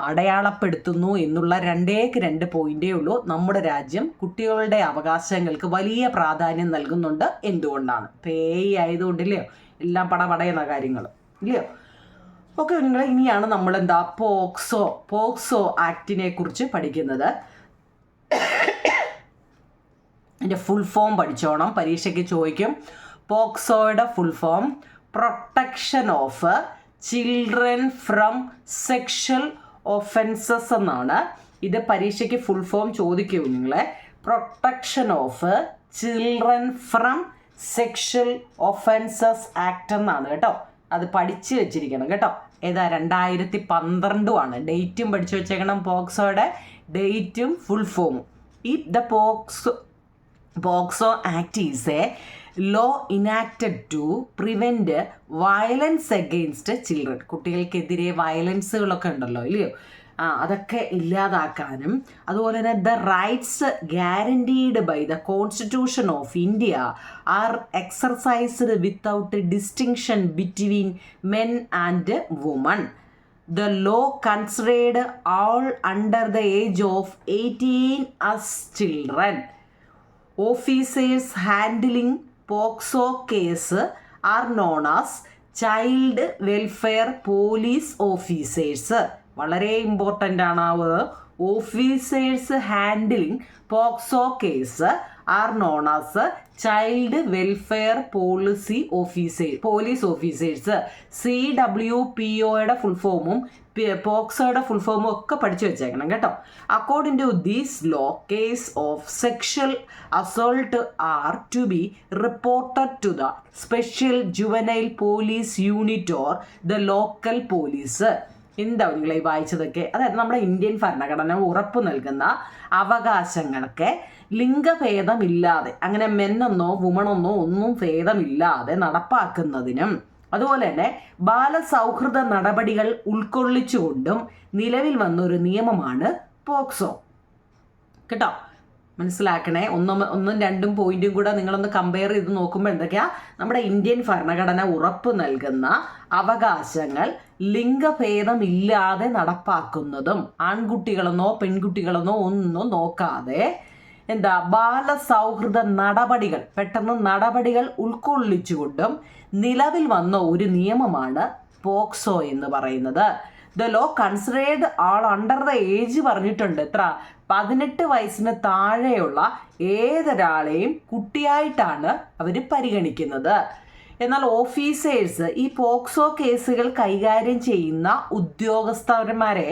അടയാളപ്പെടുത്തുന്നു എന്നുള്ള 2 പോയിന്റേ ഉള്ളൂ. നമ്മുടെ രാജ്യം കുട്ടികളുടെ അവകാശങ്ങൾക്ക് വലിയ പ്രാധാന്യം നൽകുന്നുണ്ട്. എന്തുകൊണ്ടാണ്? ആയതുകൊണ്ടില്ലയോ, എല്ലാം പടപടയുന്ന കാര്യങ്ങൾ ഇല്ലയോ. ഓക്കെ നിങ്ങൾ, ഇനിയാണ് നമ്മൾ പോക്സോ ആക്ടിനെ കുറിച്ച് പഠിക്കുന്നത്. അതിൻ്റെ ഫുൾ ഫോം പഠിച്ചോണം, പരീക്ഷയ്ക്ക് ചോദിക്കും. പോക്സോയുടെ full form protection of children from sexual offences എന്നാണ്. ഇത് പരീക്ഷയ്ക്ക് ഫുൾ ഫോം ചോദിക്കും നിങ്ങളെ. Protection of children from sexual offences act എന്നാണ് കേട്ടോ. അത് പഠിച്ച് വെച്ചിരിക്കണം കേട്ടോ. ഏതാ? 2012 ഡേറ്റും പഠിച്ചു വെച്ചേക്കണം. പോക്സോയുടെ ഡേറ്റും ഫുൾ ഫോമും. The POCSO act is a law enacted to prevent violence against children. കുട്ടികൾക്കെതിരെ വയലൻസുകളൊക്കെ ഉണ്ടല്ലോ ഇല്ലയോ, അതൊക്കെ ഇല്ലാതാക്കാനും അതുപോലെ തന്നെ the rights guaranteed by the constitution of India are exercised without distinction between men and woman. The law considered all under the age of 18 as children. Officers handling POCSO case are known as child welfare police officers. വളരെ important ആണ് ആ word. Officers handling POCSO case are known as child welfare police officers. CWPOയുടെ full ഫോമും പോക്സോയുടെ full ഫോമും ഒക്കെ പഠിച്ചു വെച്ചേക്കണം കേട്ടോ. According to this law, case of sexual assault are to be reported to the special juvenile police unit or the local police. എന്താവും നിങ്ങൾ ഈ വായിച്ചതൊക്കെ? അതായത് നമ്മുടെ ഇന്ത്യൻ ഭരണഘടന ഉറപ്പു നൽകുന്ന അവകാശങ്ങൾക്ക് ലിംഗഭേദമില്ലാതെ, അങ്ങനെ മെന്നെന്നോ വുമണെന്നോ ഒന്നും ഭേദമില്ലാതെ നടപ്പാക്കുന്നതിനും, അതുപോലെ തന്നെ ബാലസൗഹൃദ നടപടികൾ ഉൾക്കൊള്ളിച്ചുകൊണ്ടും നിലവിൽ വന്നൊരു നിയമമാണ് പോക്സോ. കേട്ടോ, മനസ്സിലാക്കണേ. ഒന്നും രണ്ടും പോയിന്റും കൂടെ നിങ്ങളൊന്ന് കമ്പയർ ചെയ്ത് നോക്കുമ്പോൾ എന്തൊക്കെയാ നമ്മുടെ ഇന്ത്യൻ ഭരണഘടന ഉറപ്പ് നൽകുന്ന അവകാശങ്ങൾ ലിംഗഭേദമില്ലാതെ നടപ്പാക്കുന്നതും, ആൺകുട്ടികളെന്നോ പെൺകുട്ടികളെന്നോ ഒന്നും നോക്കാതെ ബാലസൗഹൃദ നടപടികൾ, പെട്ടെന്ന് നടപടികൾ ഉൾക്കൊള്ളിച്ചുകൊണ്ടും നിലവിൽ വന്ന ഒരു നിയമമാണ് പോക്സോ എന്ന് പറയുന്നത്. The law considered all under the age പറഞ്ഞിട്ടുണ്ട്. എത്ര? 18 വയസ്സിന് താഴെയുള്ള ഏതൊരാളെയും കുട്ടിയായിട്ടാണ് അവർ പരിഗണിക്കുന്നത്. എന്നാൽ ഓഫീസേഴ്സ്, ഈ പോക്സോ കേസുകൾ കൈകാര്യം ചെയ്യുന്ന ഉദ്യോഗസ്ഥന്മാരെ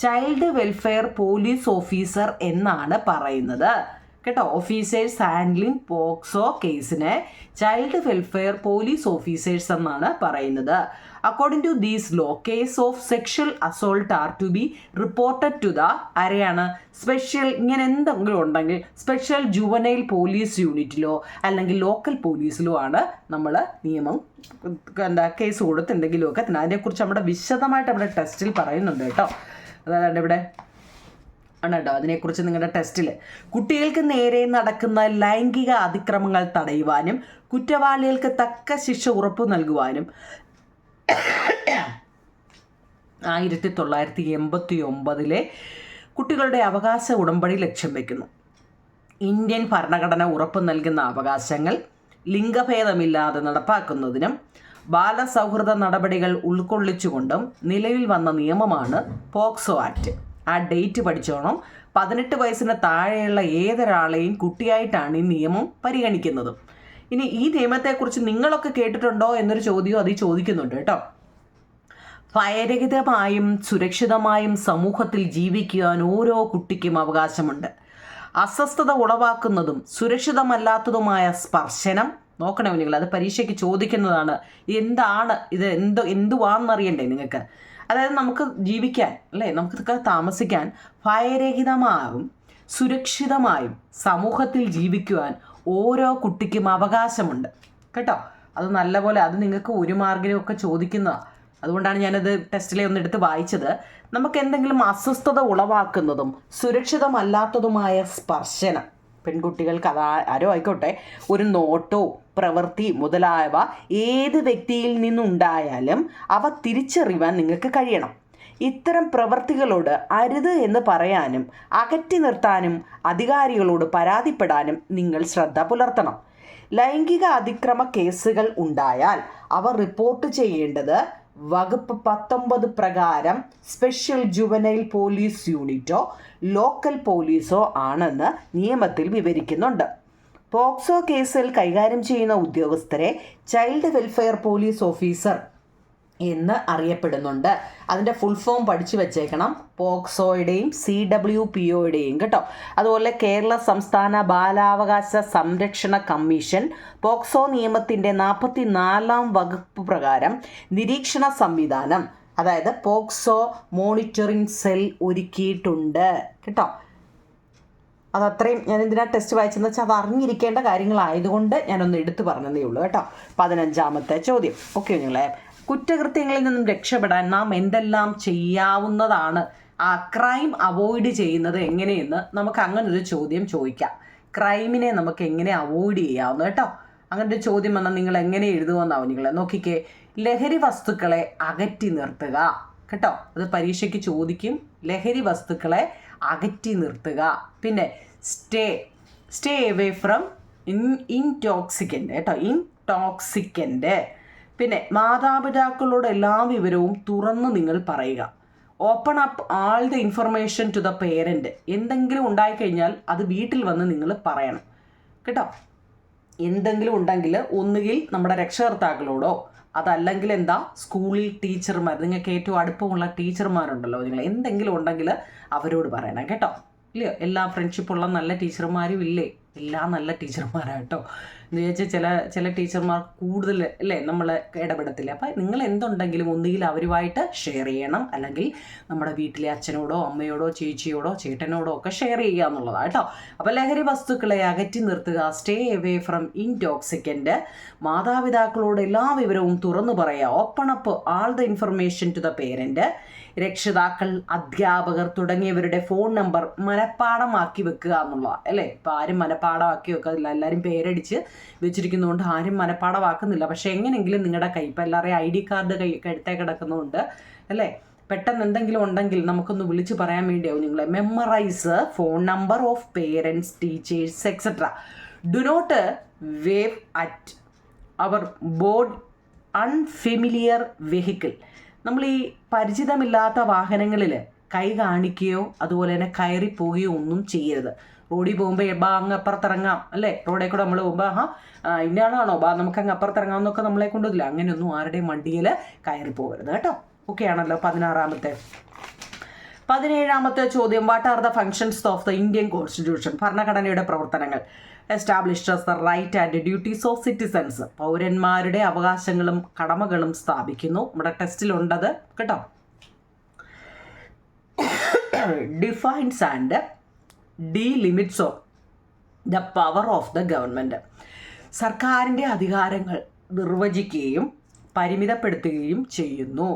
ചൈൽഡ് വെൽഫെയർ പോലീസ് ഓഫീസർ എന്നാണ് പറയുന്നത്. കേട്ടോ, ഓഫീസേഴ്സ് ഹാൻഡ്ലിംഗ് പോക്സോ കേസിനെ ചൈൽഡ് വെൽഫെയർ പോലീസ് ഓഫീസേഴ്സ് എന്നാണ് പറയുന്നത്. According to these law, case of sexual assault are to be reported to the ആരെയാണ്? സ്പെഷ്യൽ, ഇങ്ങനെ എന്തെങ്കിലും ഉണ്ടെങ്കിൽ സ്പെഷ്യൽ ജുവനൈൽ പോലീസ് യൂണിറ്റിലോ അല്ലെങ്കിൽ ലോക്കൽ പോലീസിലോ ആണ് നമ്മൾ നിയമം കേസ് കൊടുത്ത് എന്തെങ്കിലുമൊക്കെ. അതിനെക്കുറിച്ച് നമ്മുടെ വിശദമായിട്ട് നമ്മുടെ ടെസ്റ്റിൽ പറയുന്നുണ്ട് കേട്ടോ. അതായത് ഇവിടെ ആണ് കേട്ടോ, അതിനെക്കുറിച്ച് നിങ്ങളുടെ ടെസ്റ്റിൽ. കുട്ടികൾക്ക് നേരെ നടക്കുന്ന ലൈംഗിക അതിക്രമങ്ങൾ തടയുവാനും കുറ്റവാളികൾക്ക് തക്ക ശിക്ഷ ഉറപ്പു നൽകുവാനും 1989 കുട്ടികളുടെ അവകാശ ഉടമ്പടി ലക്ഷ്യം വയ്ക്കുന്നു. ഇന്ത്യൻ ഭരണഘടന ഉറപ്പു നൽകുന്ന അവകാശങ്ങൾ ലിംഗഭേദമില്ലാതെ നടപ്പാക്കുന്നതിനും ബാലസൗഹൃദ നടപടികൾ ഉൾക്കൊള്ളിച്ചുകൊണ്ടും നിലവിൽ വന്ന നിയമമാണ് പോക്സോ ആക്ട്. ആ ഡേറ്റ് പഠിച്ചോണം. 18 വയസ്സിന് താഴെയുള്ള ഏതൊരാളെയും കുട്ടിയായിട്ടാണ് ഈ നിയമം പരിഗണിക്കുന്നത്. ഇനി ഈ നിയമത്തെക്കുറിച്ച് നിങ്ങളൊക്കെ കേട്ടിട്ടുണ്ടോ എന്നൊരു ചോദ്യം അതിൽ ചോദിക്കുന്നുണ്ട് കേട്ടോ. ഭയരഹിതമായും സുരക്ഷിതമായും സമൂഹത്തിൽ ജീവിക്കുവാൻ ഓരോ കുട്ടിക്കും അവകാശമുണ്ട്. അസ്വസ്ഥത ഉളവാക്കുന്നതും സുരക്ഷിതമല്ലാത്തതുമായ സ്പർശനം, നോക്കണേ നിങ്ങൾ, അത് പരീക്ഷയ്ക്ക് ചോദിക്കുന്നതാണ്. എന്താണ് ഇത്, എന്തുവാണെന്നറിയണ്ടേ നിങ്ങൾക്ക്? അതായത് നമുക്ക് ജീവിക്കാൻ, അല്ലേ, നമുക്കൊക്കെ താമസിക്കാൻ ഭയരഹിതമായും സുരക്ഷിതമായും സമൂഹത്തിൽ ജീവിക്കുവാൻ ഓരോ കുട്ടിക്കും അവകാശമുണ്ട് കേട്ടോ. അത് നല്ലപോലെ, അത് നിങ്ങൾക്ക് ഒരു മാർക്കിനും ഒക്കെ ചോദിക്കുന്നതാണ്. അതുകൊണ്ടാണ് ഞാനത് ടെസ്റ്റിലെ ഒന്ന് എടുത്ത് വായിച്ചത്. നമുക്ക് എന്തെങ്കിലും അസ്വസ്ഥത ഉളവാക്കുന്നതും സുരക്ഷിതമല്ലാത്തതുമായ സ്പർശനം, പെൺകുട്ടികൾക്ക് ആരോ ആയിക്കോട്ടെ, ഒരു നോട്ടോ പ്രവൃത്തി മുതലായവ ഏത് വ്യക്തിയിൽ നിന്നുണ്ടായാലും അവ തിരിച്ചറിയുവാൻ നിങ്ങൾക്ക് കഴിയണം. ഇത്തരം പ്രവൃത്തികളോട് അരുത് എന്ന് പറയാനും അകറ്റി നിർത്താനും അധികാരികളോട് പരാതിപ്പെടാനും നിങ്ങൾ ശ്രദ്ധ പുലർത്തണം. ലൈംഗിക അതിക്രമ കേസുകൾ ഉണ്ടായാൽ അവ റിപ്പോർട്ട് ചെയ്യേണ്ടത് വകുപ്പ് 19 പ്രകാരം സ്പെഷ്യൽ ജുവനൈൽ പോലീസ് യൂണിറ്റോ ലോക്കൽ പോലീസോ ആണെന്ന് നിയമത്തിൽ വിവരിക്കുന്നുണ്ട്. പോക്സോ കേസിൽ കൈകാര്യം ചെയ്യുന്ന ഉദ്യോഗസ്ഥരെ ചൈൽഡ് വെൽഫെയർ പോലീസ് ഓഫീസർ എന്ന് അറിയപ്പെടുന്നുണ്ട്. അതിൻ്റെ ഫുൾ ഫോം പഠിച്ചു വെച്ചേക്കണം. പോക്സോയുടെയും CWPOയുടെയും കേട്ടോ. അതുപോലെ കേരള സംസ്ഥാന ബാലാവകാശ സംരക്ഷണ കമ്മീഷൻ പോക്സോ നിയമത്തിൻ്റെ 44-ാം വകുപ്പ് പ്രകാരം നിരീക്ഷണ സംവിധാനം, അതായത് പോക്സോ മോണിറ്ററിംഗ് സെൽ ഒരുക്കിയിട്ടുണ്ട് കേട്ടോ. അതത്രയും ഞാൻ എന്തിനാ ടെസ്റ്റ് വായിച്ചെന്ന് വെച്ചാൽ അത് അറിഞ്ഞിരിക്കേണ്ട കാര്യങ്ങളായതുകൊണ്ട് ഞാനൊന്ന് എടുത്തു പറഞ്ഞതേ ഉള്ളൂ കേട്ടോ. 15ാമത്തെ ചോദ്യം. ഓക്കെ നിങ്ങളെ, കുറ്റകൃത്യങ്ങളിൽ നിന്നും രക്ഷപ്പെടാൻ നാം എന്തെല്ലാം ചെയ്യാവുന്നതാണ്? ആ ക്രൈം അവോയ്ഡ് ചെയ്യുന്നത് എങ്ങനെയെന്ന് നമുക്ക് അങ്ങനൊരു ചോദ്യം ചോദിക്കാം. ക്രൈമിനെ നമുക്ക് എങ്ങനെ അവോയ്ഡ് ചെയ്യാവുന്ന കേട്ടോ. അങ്ങനൊരു ചോദ്യം വന്നാൽ നിങ്ങൾ എങ്ങനെ എഴുതുമെന്നാവും നിങ്ങൾ നോക്കിക്കേ. ലഹരി വസ്തുക്കളെ അകറ്റി നിർത്തുക കേട്ടോ. അത് പരീക്ഷയ്ക്ക് ചോദിക്കും. ലഹരി വസ്തുക്കളെ അകറ്റി നിർത്തുക. പിന്നെ സ്റ്റേ അവേ ഫ്രം ഇൻടോക്സിക്കൻ്റ് കേട്ടോ, ഇൻടോക്സിക്കൻ്റ്. പിന്നെ മാതാപിതാക്കളോട് എല്ലാ വിവരവും തുറന്ന് നിങ്ങൾ പറയുക. Open up all the information to the parent. എന്തെങ്കിലും ഉണ്ടായിക്കഴിഞ്ഞാൽ അത് വീട്ടിൽ വന്ന് നിങ്ങൾ പറയണം കേട്ടോ. എന്തെങ്കിലും ഉണ്ടെങ്കിൽ ഒന്നുകിൽ നമ്മുടെ രക്ഷകർത്താക്കളോടോ അതല്ലെങ്കിൽ സ്കൂളിൽ ടീച്ചർമാർ, നിങ്ങൾക്ക് ഏറ്റവും അടുപ്പമുള്ള ടീച്ചർമാരുണ്ടല്ലോ, നിങ്ങൾ എന്തെങ്കിലും ഉണ്ടെങ്കിൽ അവരോട് പറയണം കേട്ടോ. ഇല്ലയോ? എല്ലാ ഫ്രണ്ട്ഷിപ്പുള്ള നല്ല ടീച്ചർമാരും ഇല്ലേ? എല്ലാം നല്ല ടീച്ചർമാരാണ് കേട്ടോ. എന്ന് വെച്ചാൽ ചില ടീച്ചർമാർ കൂടുതൽ അല്ലേ നമ്മൾ ഇടപെടത്തില്ല. അപ്പം നിങ്ങൾ എന്തുണ്ടെങ്കിലും ഒന്നുകിൽ അവരുമായിട്ട് ഷെയർ ചെയ്യണം, അല്ലെങ്കിൽ നമ്മുടെ വീട്ടിലെ അച്ഛനോടോ അമ്മയോടോ ചേച്ചിയോടോ ചേട്ടനോടോ ഒക്കെ ഷെയർ ചെയ്യുക എന്നുള്ളതാണ് കേട്ടോ. അപ്പോൾ ലഹരി വസ്തുക്കളെ അകറ്റി നിർത്തുക, സ്റ്റേ അവേ ഫ്രം ഇൻടോക്സിക്കൻ്റ്. മാതാപിതാക്കളോട് എല്ലാ വിവരവും തുറന്നു പറയുക, open up all the information to the parent. രക്ഷിതാക്കൾ, അധ്യാപകർ തുടങ്ങിയവരുടെ ഫോൺ നമ്പർ മനഃപ്പാടമാക്കി വെക്കുക എന്നുള്ളതാണ് അല്ലേ. ഇപ്പോൾ ആരും മനഃപ്പാടമാക്കി വെക്കാതില്ല, എല്ലാവരും പേരടിച്ച് വെച്ചിരിക്കുന്നതുകൊണ്ട് ആരും മനഃപ്പാടമാക്കുന്നില്ല. പക്ഷേ എങ്ങനെയെങ്കിലും നിങ്ങളുടെ കൈ, ഇപ്പോൾ എല്ലാവരെയും ID കാർഡ് കഴുത്തേ കിടക്കുന്നതുകൊണ്ട് അല്ലേ, പെട്ടെന്ന് എന്തെങ്കിലും ഉണ്ടെങ്കിൽ നമുക്കൊന്ന് വിളിച്ച് പറയാൻ വേണ്ടിയാവും നിങ്ങളെ. Memorise phone number of parents, teachers etcetera. Do not wave at or board unfamiliar vehicle. നമ്മൾ ഈ പരിചിതമില്ലാത്ത വാഹനങ്ങളിൽ കൈ കാണിക്കുകയോ അതുപോലെ തന്നെ കയറി പോവുകയോ ഒന്നും ചെയ്യരുത്. റോഡിൽ പോകുമ്പോൾ അങ്ങ് അപ്പുറത്തിറങ്ങാം അല്ലേ, റോഡിൽ കൂടെ നമ്മൾ പോകുമ്പോൾ ഇന്നയാളാണോ നമുക്ക് അങ്ങ് അപ്പുറത്തിറങ്ങാമെന്നൊക്കെ നമ്മളെ കൊണ്ടൊന്നുമില്ല. അങ്ങനെയൊന്നും ആരുടെയും വണ്ടിയിൽ കയറി പോകരുത് കേട്ടോ. ഓക്കെ ആണല്ലോ. 16ാമത്തെ. 17ാമത്തെ ചോദ്യം, what are the functions of the Indian constitution? ഭരണഘടനയുടെ പ്രവർത്തനങ്ങൾ. Established as the right and duties of citizens. പൗരന്മാരുടെ അവകാശങ്ങളും കടമകളും സ്ഥാപിക്കുന്നു. നമ്മുടെ ടെസ്റ്റിലുണ്ടത് കേട്ടോ. Defines and limits of the power of the government. സർക്കാരിൻ്റെ അധികാരങ്ങൾ നിർവചിക്കുകയും പരിമിതപ്പെടുത്തുകയും ചെയ്യുന്നു.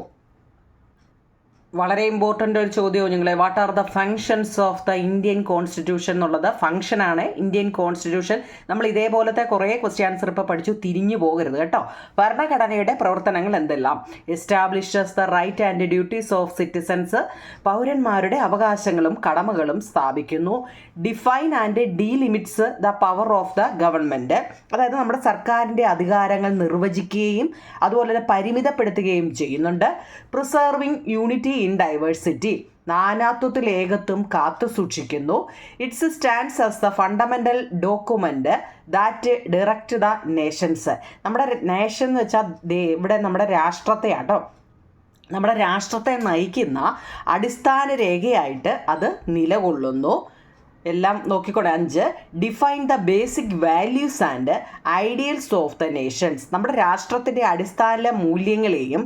വളരെ ഇമ്പോർട്ടൻ്റ് ഒരു ചോദ്യവും നിങ്ങളെ. What are the functions of the Indian constitution എന്നുള്ളത് ഫംഗ്ഷനാണ് ഇന്ത്യൻ കോൺസ്റ്റിറ്റ്യൂഷൻ. നമ്മൾ ഇതേപോലത്തെ കുറേ ക്വസ്റ്റ്യൻ ആൻസർ ഇപ്പോൾ പഠിച്ചു, തിരിഞ്ഞു പോകരുത് കേട്ടോ. ഭരണഘടനയുടെ പ്രവർത്തനങ്ങൾ എന്തെല്ലാം? Establishes the right and duties of citizens. പൗരന്മാരുടെ അവകാശങ്ങളും കടമകളും സ്ഥാപിക്കുന്നു. Define and limits the power of the government. അതായത് നമ്മുടെ സർക്കാരിൻ്റെ അധികാരങ്ങൾ നിർവചിക്കുകയും അതുപോലെ തന്നെ പരിമിതപ്പെടുത്തുകയും ചെയ്യുന്നുണ്ട്. Preserving unity in diversity. നാനാത്വത്തിൽ ഏകത്വം കാത്തു സൂക്ഷിക്കുന്നു. Its stands as the fundamental document that direct the nations. നമ്മുടെ നേഷൻ എന്ന് വെച്ചാൽ ഇവിടെ നമ്മുടെ രാഷ്ട്രത്തെയാട്ടോ, നമ്മുടെ രാഷ്ട്രത്തെ നയിക്കുന്ന അടിസ്ഥാന രേഖയായിട്ട് അത് നിലകൊള്ളുന്നു. എല്ലാം നോക്കിക്കോട്ടെ. 5, define the basic values and ideals of the nations. നമ്മുടെ രാഷ്ട്രത്തിൻ്റെ അടിസ്ഥാന മൂല്യങ്ങളെയും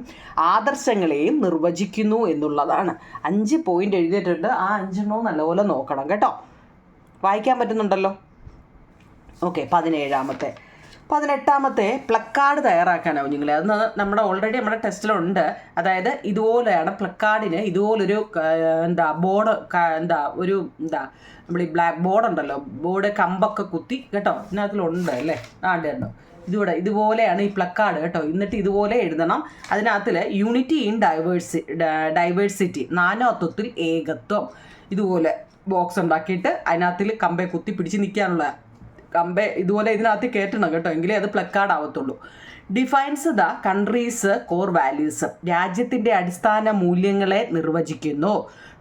ആദർശങ്ങളെയും നിർവചിക്കുന്നു എന്നുള്ളതാണ്. 5 പോയിന്റ് എഴുതിയിട്ടുണ്ട്. ആ 5 നല്ലപോലെ നോക്കണം കേട്ടോ. വായിക്കാൻ പറ്റുന്നുണ്ടല്ലോ? ഓക്കെ. 17ാമത്തെ. 18ാമത്തെ, പ്ലക്കാർഡ് തയ്യാറാക്കാനാവും നിങ്ങൾ. അത് ഓൾറെഡി നമ്മുടെ ടെസ്റ്റിലുണ്ട്. അതായത് ഇതുപോലെയാണ് പ്ലക്കാർഡിന് ഇതുപോലൊരു ബോർഡ് നമ്മൾ ഈ ബ്ലാക്ക് ബോർഡ് ഉണ്ടല്ലോ, ബോർഡ് കമ്പൊക്കെ കുത്തി കേട്ടോ, ഇതിനകത്തിലുണ്ട് അല്ലേ. ഉണ്ടോ, ഇതുപോലെയാണ് ഈ പ്ലക്കാർഡ് കേട്ടോ. എന്നിട്ട് ഇതുപോലെ എഴുതണം. അതിനകത്തിൽ യൂണിറ്റി ഇൻ ഡൈവേഴ്സിറ്റി, നാനാത്വത്തിൽ ഏകത്വം. ഇതുപോലെ ബോക്സ് ഉണ്ടാക്കിയിട്ട് അതിനകത്തിൽ കമ്പെ കുത്തി പിടിച്ച് നിൽക്കാനുള്ള കമ്പെ ഇതുപോലെ ഇതിനകത്ത് കയറ്റണം കേട്ടോ, എങ്കിലേ അത് പ്ലക്കാർഡ് ആവത്തുള്ളൂ. Defines the country's core values. രാജ്യത്തിൻ്റെ അടിസ്ഥാന മൂല്യങ്ങളെ നിർവചിക്കുന്നു.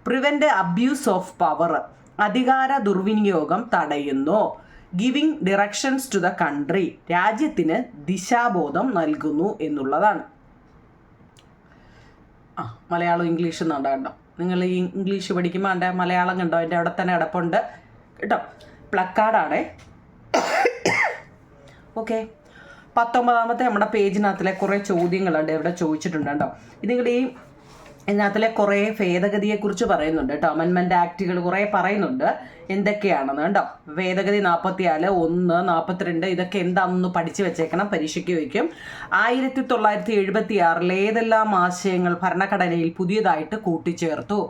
Prevent abuse of power. അധികാര ദുർവിനിയോഗം തടയുന്നു. Giving directions to the country. രാജ്യത്തിന് ദിശാബോധം നൽകുന്നു എന്നുള്ളതാണ്. മലയാളം ഇംഗ്ലീഷ് എന്നുണ്ട് കേട്ടോ. നിങ്ങൾ ഈ ഇംഗ്ലീഷ് പഠിക്കുമ്പോൾ എൻ്റെ മലയാളം കണ്ടോ, എൻ്റെ അവിടെ തന്നെ കിടപ്പുണ്ട് കേട്ടോ. പ്ലക്കാർഡാണേ. ഓക്കെ. 19ാമത്തെ നമ്മുടെ പേജിനകത്തിലെ കുറേ ചോദ്യങ്ങളുണ്ട്, ഇവിടെ ചോദിച്ചിട്ടുണ്ട് കേട്ടോ. ഇതിനകത്തിലെ കുറേ ഭേദഗതിയെക്കുറിച്ച് പറയുന്നുണ്ട് കേട്ടോ. അമെൻമെൻറ്റ് ആക്റ്റുകൾ കുറേ പറയുന്നുണ്ട് എന്തൊക്കെയാണെന്ന് കേട്ടോ. ഭേദഗതി 44, 1, 42 ഇതൊക്കെ എന്താണെന്ന് പഠിച്ചു വെച്ചേക്കണം, പരീക്ഷയ്ക്ക് വയ്ക്കും. 1976 ഏതെല്ലാം ആശയങ്ങൾ ഭരണഘടനയിൽ പുതിയതായിട്ട് കൂട്ടിച്ചേർത്തു?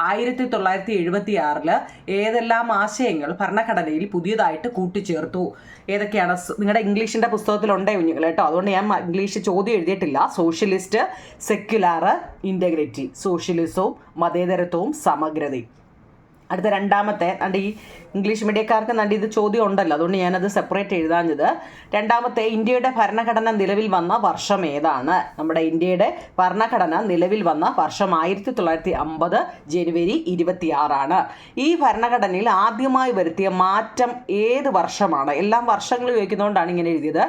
1976 ഏതെല്ലാം ആശയങ്ങൾ ഭരണഘടനയിൽ പുതിയതായിട്ട് കൂട്ടിച്ചേർത്തു? ഏതൊക്കെയാണ്? നിങ്ങളുടെ ഇംഗ്ലീഷിൻ്റെ പുസ്തകത്തിലുണ്ടേ കുഞ്ഞുങ്ങൾ കേട്ടോ, അതുകൊണ്ട് ഞാൻ ഇംഗ്ലീഷ് ചോദ്യം എഴുതിയിട്ടില്ല. Socialist, secular, integrity. സോഷ്യലിസവും മതേതരത്വവും സമഗ്രതയും. അടുത്ത 2ാമത്തെ, ഈ ഇംഗ്ലീഷ് മീഡിയക്കാർക്ക് ഇത് ചോദ്യം ഉണ്ടല്ലോ, അതുകൊണ്ട് ഞാനത് സെപ്പറേറ്റ് എഴുതാഞ്ഞത്. 2ാമത്തെ, ഇന്ത്യയുടെ ഭരണഘടന നിലവിൽ വന്ന വർഷം ഏതാണ്? നമ്മുടെ ഇന്ത്യയുടെ ഭരണഘടന നിലവിൽ വന്ന വർഷം 1950 ജനുവരി 26. ഈ ഭരണഘടനയിൽ ആദ്യമായി വരുത്തിയ മാറ്റം ഏത് വർഷമാണ്? എല്ലാം വർഷങ്ങൾ ചോദിക്കുന്നതുകൊണ്ടാണ് ഇങ്ങനെ എഴുതിയത്.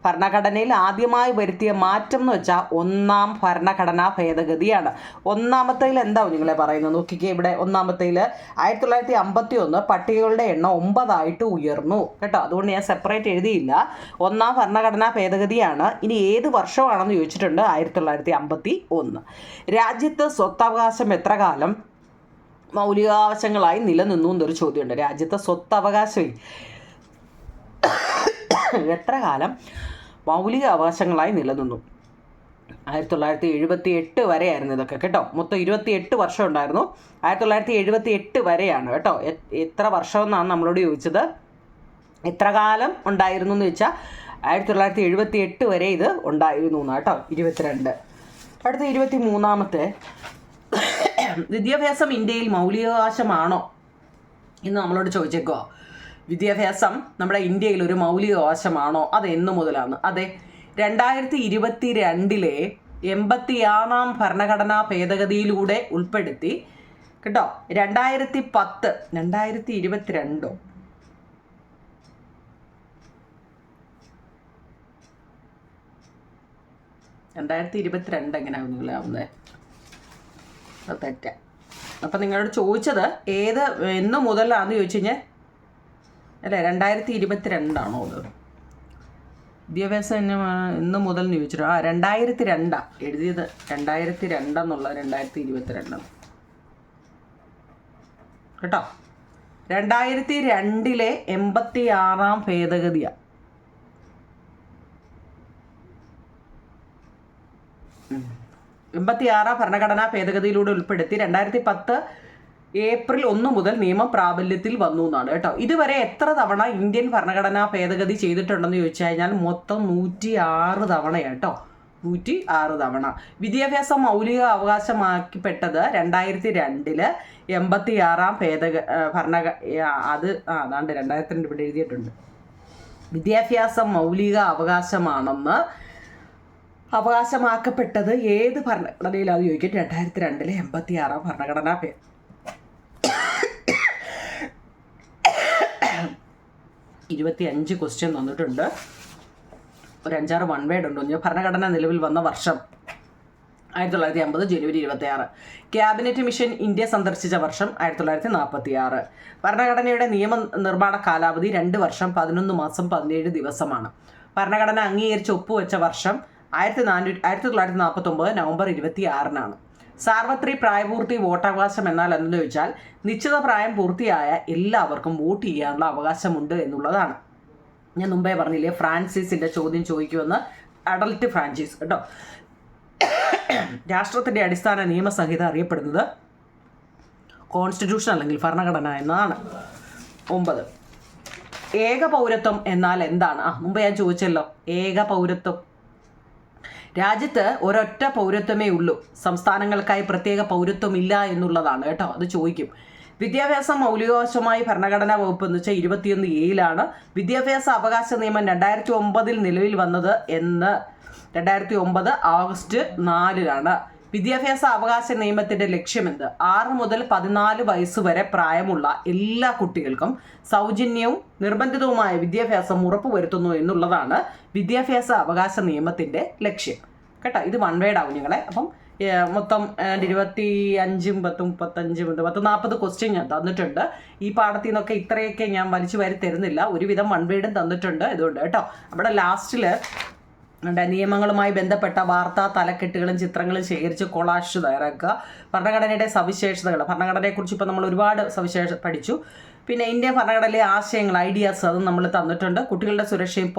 ഭരണഘടനയിൽ ആദ്യമായി വരുത്തിയ മാറ്റം എന്ന് വെച്ചാൽ 1-ാം ഭരണഘടനാ ഭേദഗതിയാണ്. ഒന്നാമത്തേൽ എന്താവും നിങ്ങളെ പറയുന്നത് നോക്കിക്കേ. ഇവിടെ ഒന്നാമത്തേൽ 1951 പട്ടികകളുടെ എണ്ണം 9 ഉയർന്നു കേട്ടോ. അതുകൊണ്ട് ഞാൻ സെപ്പറേറ്റ് എഴുതിയില്ല. 1-ാം ഭരണഘടനാ ഭേദഗതിയാണ്. ഇനി ഏത് വർഷമാണെന്ന് ചോദിച്ചിട്ടുണ്ട്. 1951. രാജ്യത്ത് സ്വത്തവകാശം എത്ര കാലം മൗലികാവകാശങ്ങളായി നിലനിന്നു എന്നൊരു ചോദ്യമുണ്ട്. രാജ്യത്തെ സ്വത്തവകാശം എത്ര കാലം മൗലിക അവകാശങ്ങളായി നിലനിന്നു? 1978 വരെയായിരുന്നു ഇതൊക്കെ കേട്ടോ. മൊത്തം 28 വർഷം ഉണ്ടായിരുന്നു. 1978 വരെയാണ് കേട്ടോ. എത്ര വർഷം എന്നാണ് നമ്മളോട് ചോദിച്ചത്. എത്ര കാലം ഉണ്ടായിരുന്നു എന്ന് വെച്ചാൽ 1978 വരെ ഇത് ഉണ്ടായിരുന്നു കേട്ടോ. 22. അടുത്ത 23-ാമത്തെ, വിദ്യാഭ്യാസം ഇന്ത്യയിൽ മൗലികാവകാശമാണോ എന്ന് നമ്മളോട് ചോദിച്ചേക്കോ. വിദ്യാഭ്യാസം നമ്മുടെ ഇന്ത്യയിൽ ഒരു മൗലികാവകാശമാണോ? അത് എന്ന് മുതലാണ്? അതെ, 2022 86-ാം ഭരണഘടനാ ഭേദഗതിയിലൂടെ ഉൾപ്പെടുത്തി കേട്ടോ. 2010 2022 2022 എങ്ങനെയാവും നിങ്ങളാവുന്നത്? അത് തെറ്റ. അപ്പം നിങ്ങളോട് ചോദിച്ചത് ഏത് എന്ന് മുതലാണെന്ന് ചോദിച്ചു കഴിഞ്ഞാൽ അല്ലേ 2022 അത്? വിദ്യാഭ്യാസം എന്ന് മുതൽ എന്ന് ചോദിച്ചിട്ട് 2002 എഴുതിയത്. 2002 എന്നുള്ള 2022 കേട്ടോ. 2002 86-ാം ഭേദഗതിയാണ്. ഭരണഘടനാ ഭേദഗതിയിലൂടെ ഉൾപ്പെടുത്തി 2010 ഏപ്രിൽ 1 മുതൽ നിയമം പ്രാബല്യത്തിൽ വന്നു എന്നാണ് കേട്ടോ. ഇതുവരെ എത്ര തവണ ഇന്ത്യൻ ഭരണഘടനാ ഭേദഗതി ചെയ്തിട്ടുണ്ടെന്ന് ചോദിച്ചു കഴിഞ്ഞാൽ മൊത്തം 106 തവണയാണ് കേട്ടോ. 106 തവണ. വിദ്യാഭ്യാസം മൗലിക അവകാശമാക്കിപ്പെട്ടത് 2002 86-ാം അതാണ്ട് 2002 ഇവിടെ എഴുതിയിട്ടുണ്ട്. വിദ്യാഭ്യാസം മൗലിക അവകാശമാണെന്ന് അവകാശമാക്കപ്പെട്ടത് ഏത് ഭരണഘടനയിലാണെന്ന് ചോദിക്കും. 2002 86-ാം ഭരണഘടനാ 25 ക്വസ്റ്റ്യൻ തന്നിട്ടുണ്ട്. ഒരു 5-6 വൺ വേഡ് ഉണ്ടോ. ഭരണഘടന നിലവിൽ വന്ന വർഷം 1950 ജനുവരി 26. ക്യാബിനറ്റ് മിഷൻ ഇന്ത്യ സന്ദർശിച്ച വർഷം 1946. ഭരണഘടനയുടെ നിയമനിർമ്മാണ കാലാവധി 2 വർഷം 11 മാസം 17 ദിവസമാണ്. ഭരണഘടന അംഗീകരിച്ച് ഒപ്പുവെച്ച വർഷം 1949 നവംബർ 26-നാണ്. സാർവത്രിക പ്രായപൂർത്തി വോട്ടവകാശം എന്നാൽ എന്തെന്ന് ചോദിച്ചാൽ നിശ്ചിത പ്രായം പൂർത്തിയായ എല്ലാവർക്കും വോട്ട് ചെയ്യാനുള്ള അവകാശമുണ്ട് എന്നുള്ളതാണ്. ഞാൻ മുമ്പേ പറഞ്ഞില്ലേ ഫ്രാൻസിസിൻ്റെ ചോദ്യം ചോദിക്കുമെന്ന്. അഡൽട്ട് ഫ്രാൻസിസ് കേട്ടോ. രാഷ്ട്രത്തിൻ്റെ അടിസ്ഥാന നിയമസംഹിത അറിയപ്പെടുന്നത് കോൺസ്റ്റിറ്റ്യൂഷൻ അല്ലെങ്കിൽ ഭരണഘടന എന്നതാണ്. 9. ഏക പൗരത്വം എന്നാൽ എന്താണ്? മുമ്പ് ഞാൻ ചോദിച്ചല്ലോ. ഏക പൗരത്വം, രാജ്യത്ത് ഒരൊറ്റ പൗരത്വമേ ഉള്ളൂ, സംസ്ഥാനങ്ങൾക്കായി പ്രത്യേക പൗരത്വം ഇല്ല എന്നുള്ളതാണ് കേട്ടോ. അത് ചോദിക്കും. വിദ്യാഭ്യാസം മൗലികാവകാശമായി ഭരണഘടനാ വകുപ്പ് എന്ന് വെച്ചാൽ 21A വിദ്യാഭ്യാസ അവകാശ നിയമം 2009 നിലവിൽ വന്നത് എന്ന് 2009 ഓഗസ്റ്റ് 4 വിദ്യാഭ്യാസ അവകാശ നിയമത്തിന്റെ ലക്ഷ്യമെന്ത്? 6 മുതൽ 14 വയസ്സ് വരെ പ്രായമുള്ള എല്ലാ കുട്ടികൾക്കും സൗജന്യവും നിർബന്ധിതവുമായ വിദ്യാഭ്യാസം ഉറപ്പുവരുത്തുന്നു എന്നുള്ളതാണ് വിദ്യാഭ്യാസ അവകാശ നിയമത്തിന്റെ ലക്ഷ്യം കേട്ടോ. ഇത് വൺ വേഡ് ആവും നിങ്ങളെ. അപ്പം മൊത്തം 25, 10, 35, 40 ക്വസ്റ്റ്യൻ ഞാൻ തന്നിട്ടുണ്ട്. ഈ പാഠത്തിൽ നിന്നൊക്കെ ഇത്രയൊക്കെ ഞാൻ വലിച്ചു വാരി തരുന്നില്ല. ഒരുവിധം വൺ വേഡും തന്നിട്ടുണ്ട്. ഇതുകൊണ്ട് കേട്ടോ. അവിടെ ലാസ്റ്റിൽ നിയമങ്ങളുമായി ബന്ധപ്പെട്ട വാർത്താ തലക്കെട്ടുകളും ചിത്രങ്ങളും ശേഖരിച്ച് കൊളാഷ് തയ്യാറാക്കുക. ഭരണഘടനയുടെ സവിശേഷതകൾ, ഭരണഘടനയെക്കുറിച്ച് ഇപ്പോൾ നമ്മൾ ഒരുപാട് പഠിച്ചു. പിന്നെ ഇന്ത്യൻ ഭരണഘടനയിലെ ആശയങ്ങൾ, ഐഡിയാസ് അതും നമ്മൾ തന്നിട്ടുണ്ട്. കുട്ടികളുടെ സുരക്ഷയും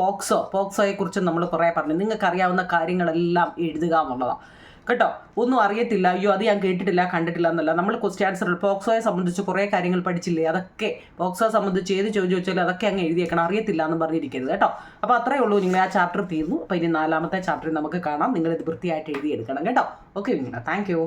പോക്സോയെക്കുറിച്ചും നമ്മൾ കുറേ പറഞ്ഞു. നിങ്ങൾക്കറിയാവുന്ന കാര്യങ്ങളെല്ലാം എഴുതുക എന്നുള്ളതാണ് കേട്ടോ. ഒന്നും അറിയത്തില്ല, അയ്യോ അത് ഞാൻ കേട്ടിട്ടില്ല കണ്ടിട്ടില്ല എന്നല്ല. നമ്മൾ ക്വസ്റ്റ്യൻ ആൻസർ പോക്സോയെ സംബന്ധിച്ച് കുറേ കാര്യങ്ങൾ പഠിച്ചില്ലേ, അതൊക്കെ പോക്സോയെ സംബന്ധിച്ച് ഏത് ചോദിച്ചാലും അതൊക്കെ അങ്ങ് എഴുതിയേക്കണം. അറിയത്തില്ല എന്ന് പറഞ്ഞിരിക്കരുത് കേട്ടോ. അപ്പോൾ അത്രയേ ഉള്ളൂ. നിങ്ങൾ ആ ചാപ്റ്റർ തീർന്നു. അപ്പോൾ ഇനി 4-ാമത്തെ ചാപ്റ്ററിൽ നമുക്ക് കാണാം. നിങ്ങളിത് വൃത്തിയായിട്ട് എഴുതിയെടുക്കണം കേട്ടോ. Okay, thank you.